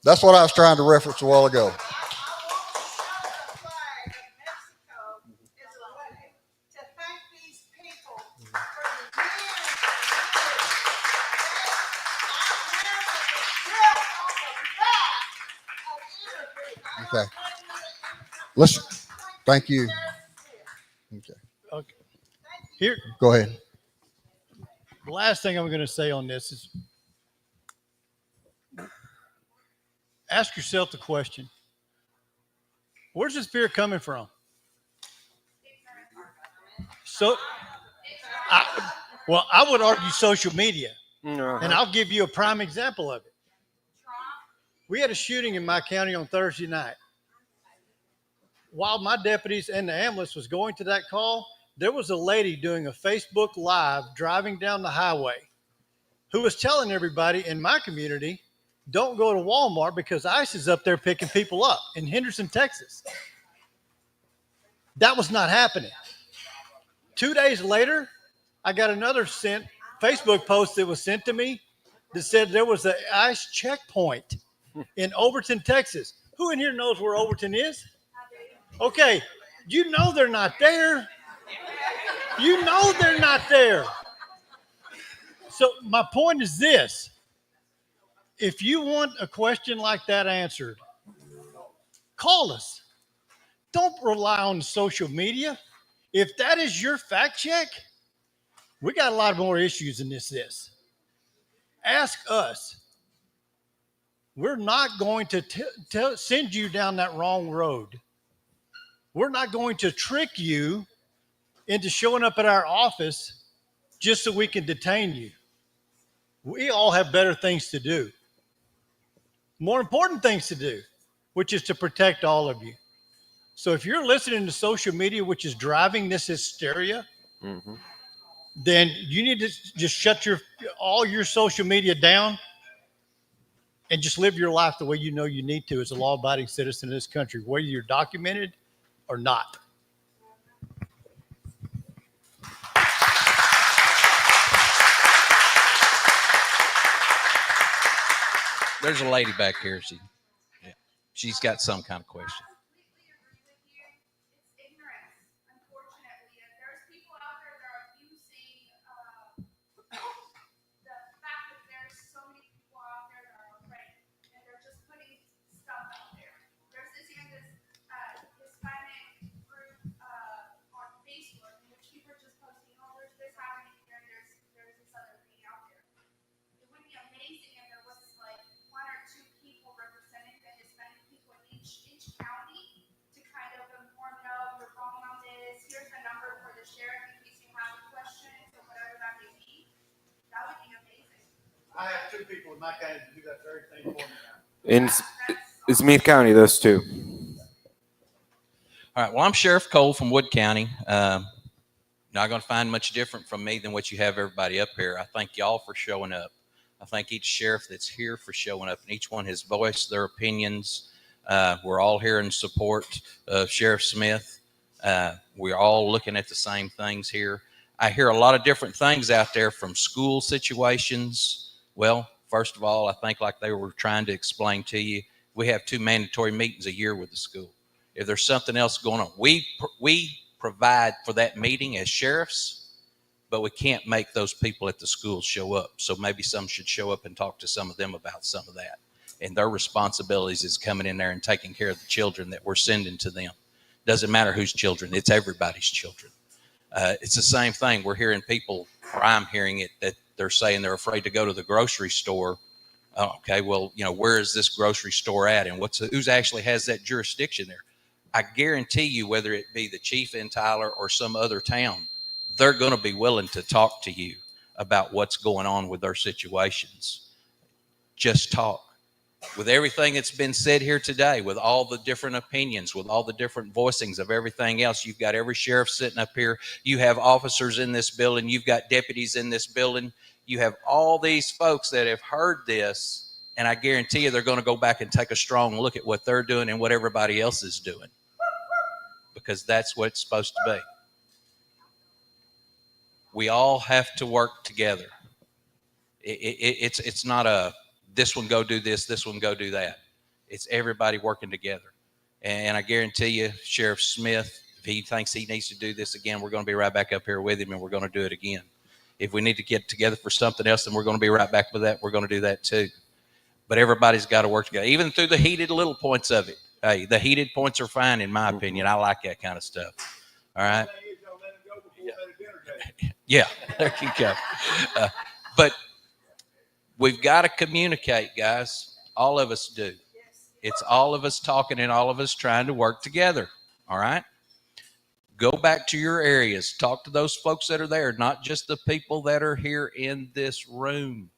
That's what I was trying to reference a while ago. Okay. Thank you. Okay. Here. Go ahead. The last thing I'm going to say on this is ask yourself the question, where's this fear coming from? So, I would argue social media. And I'll give you a prime example of it. We had a shooting in my county on Thursday night. While my deputies and the ambulance was going to that call, there was a lady doing a Facebook Live driving down the highway who was telling everybody in my community, don't go to Walmart because ICE is up there picking people up in Henderson, Texas. That was not happening. 2 days later, I got another Facebook post that was sent to me that said there was an ICE checkpoint in Overton, Texas. Who in here knows where Overton is? Okay, you know they're not there. You know they're not there. So my point is this. If you want a question like that answered, call us. Don't rely on social media. If that is your fact check, we got a lot more issues than this. Ask us. We're not going to send you down that wrong road. We're not going to trick you into showing up at our office just so we can detain you. We all have better things to do, more important things to do, which is to protect all of you. So if you're listening to social media, which is driving this hysteria, then you need to just shut all your social media down and just live your life the way you know you need to as a law-abiding citizen of this country, whether you're documented or not. There's a lady back here. She's got some kind of question. I have two people in my county to do that very thing for me now. In Smith County, those two. All right. Well, I'm Sheriff Cole from Wood County. Not going to find much different from me than what you have everybody up here. I thank y'all for showing up. I thank each sheriff that's here for showing up, and each one has voiced their opinions. We're all here in support of Sheriff Smith. We're all looking at the same things here. I hear a lot of different things out there from school situations. Well, first of all, I think like they were trying to explain to you, we have 2 mandatory meetings a year with the school. If there's something else going on, we provide for that meeting as sheriffs, but we can't make those people at the school show up. So maybe some should show up and talk to some of them about some of that. And their responsibilities is coming in there and taking care of the children that we're sending to them. Doesn't matter whose children, it's everybody's children. It's the same thing. We're hearing people, or I'm hearing it, that they're saying they're afraid to go to the grocery store. Okay, well, where is this grocery store at, and who's actually has that jurisdiction there? I guarantee you, whether it be the chief in Tyler or some other town, they're going to be willing to talk to you about what's going on with their situations. Just talk. With everything that's been said here today, with all the different opinions, with all the different voicings of everything else, you've got every sheriff sitting up here. You have officers in this building. You've got deputies in this building. You have all these folks that have heard this, and I guarantee you they're going to go back and take a strong look at what they're doing and what everybody else is doing, because that's what it's supposed to be. We all have to work together. It's not a this one go do this one go do that. It's everybody working together. And I guarantee you, Sheriff Smith, if he thinks he needs to do this again, we're going to be right back up here with him, and we're going to do it again. If we need to get together for something else, then we're going to be right back with that. We're going to do that too. But everybody's got to work together, even through the heated little points of it. Hey, the heated points are fine, in my opinion. I like that kind of stuff. All right? Yeah, there you go. But we've got to communicate, guys. All of us do. It's all of us talking and all of us trying to work together. All right? Go back to your areas. Talk to those folks that are there, not just the people that are here in this room,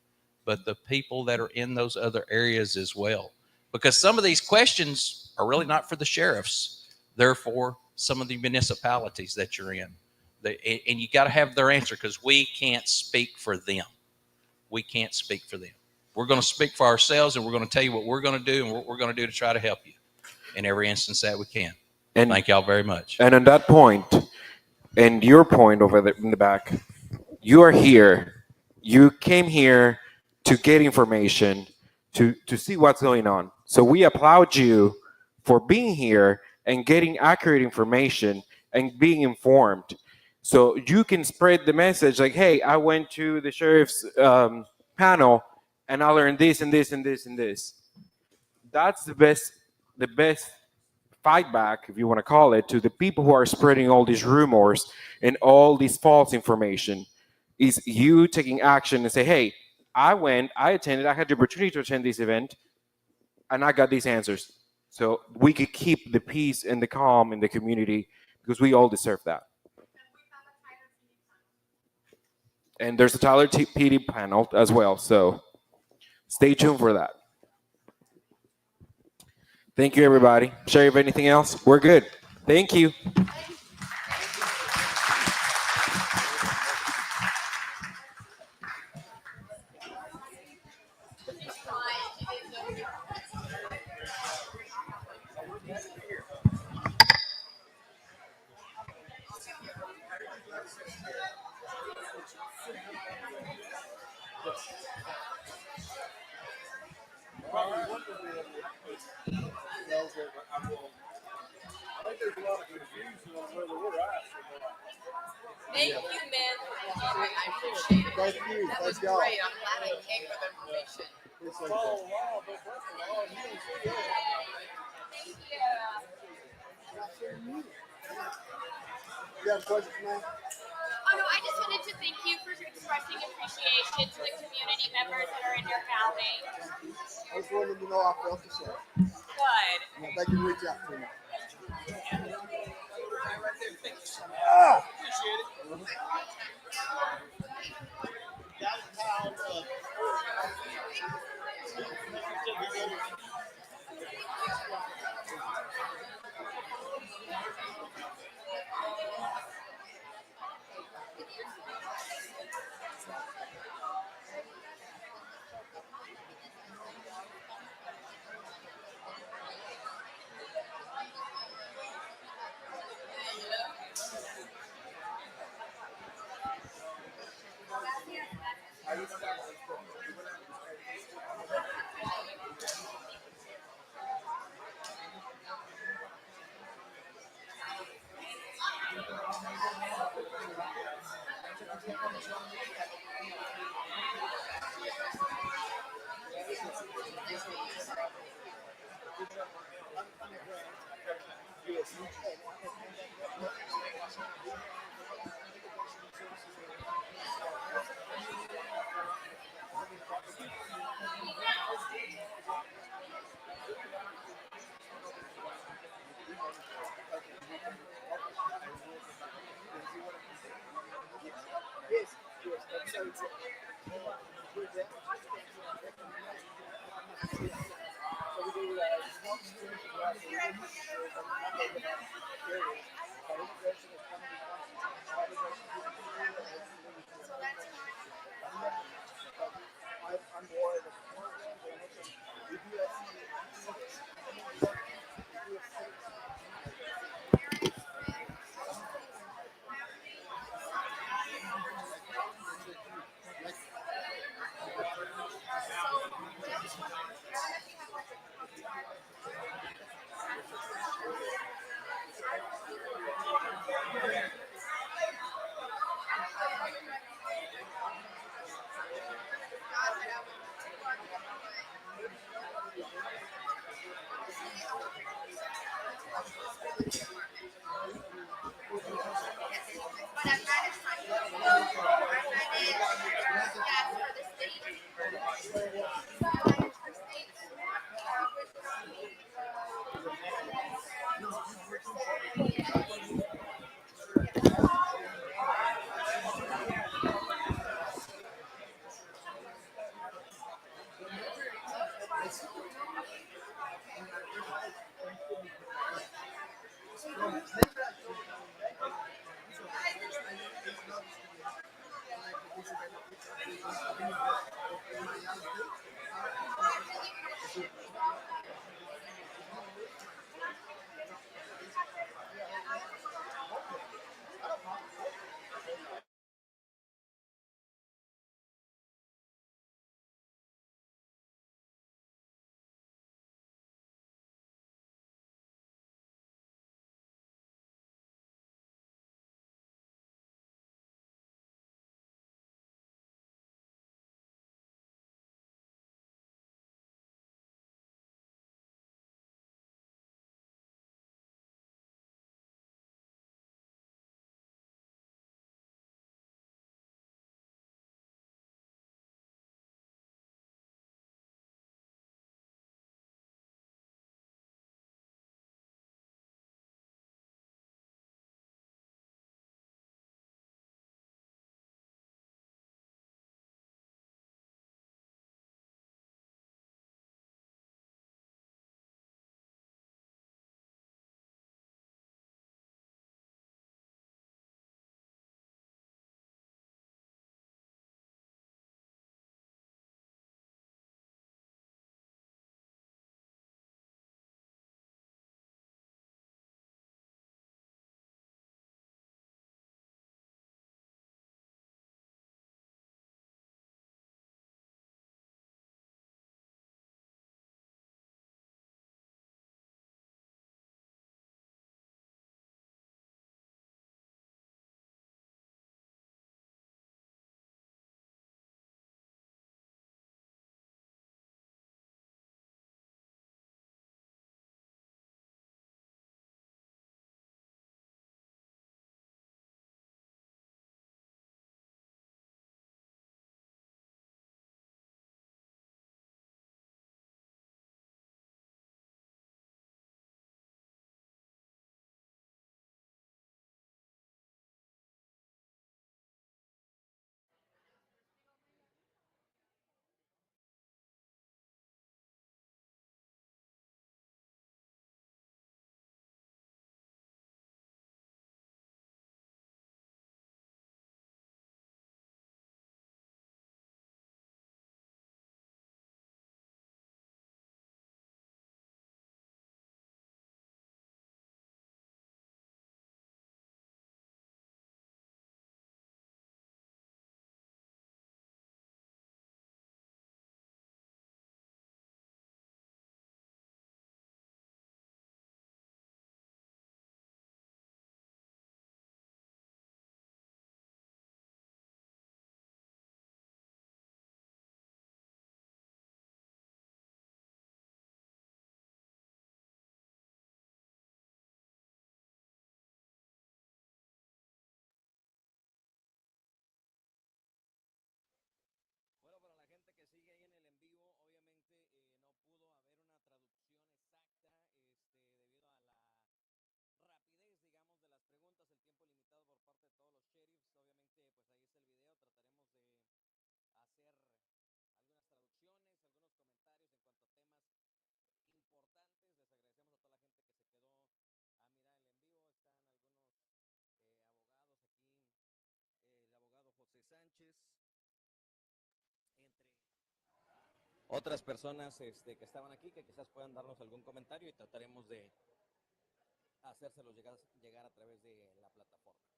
but the people that are in those other areas as well. Because some of these questions are really not for the sheriffs. They're for some of the municipalities that you're in. And you got to have their answer, because we can't speak for them. We can't speak for them. We're going to speak for ourselves, and we're going to tell you what we're going to do and what we're going to do to try to help you in every instance that we can. And thank y'all very much. And on that point, and your point over there in the back, you are here. You came here to get information, to see what's going on. So we applaud you for being here and getting accurate information and being informed. So you can spread the message like, hey, I went to the sheriff's panel and I learned this and this and this and this. That's the best fight back, if you want to call it, to the people who are spreading all these rumors and all this false information, is you taking action and say, hey, I attended, I had the opportunity to attend this event, and I got these answers. So we could keep the peace and the calm in the community, because we all deserve that. And there's a Tyler PD panel as well, so stay tuned for that. Thank you, everybody. Sheriff, anything else? We're good. Thank you. Thank you, man. I appreciate it. Thank you. That Thank was y'all. great. I'm glad I came for the information. You have a question, man? Oh no, I just wanted to thank you for expressing appreciation to the community members that are in your county. I just wanted to know I felt the same. Good. Yeah, they can reach out to me. Appreciate it. todos los sheriffs. Obviamente, pues ahí está el video. Trataremos de hacer algunas traducciones, algunos comentarios en cuanto a temas importantes. Les agradecemos a toda la gente que se quedó a mirar el en vivo. Están algunos abogados aquí, el abogado José Sánchez, entre otras personas que estaban aquí, que quizás puedan darnos algún comentario y trataremos de hacérselos llegar a través de la plataforma.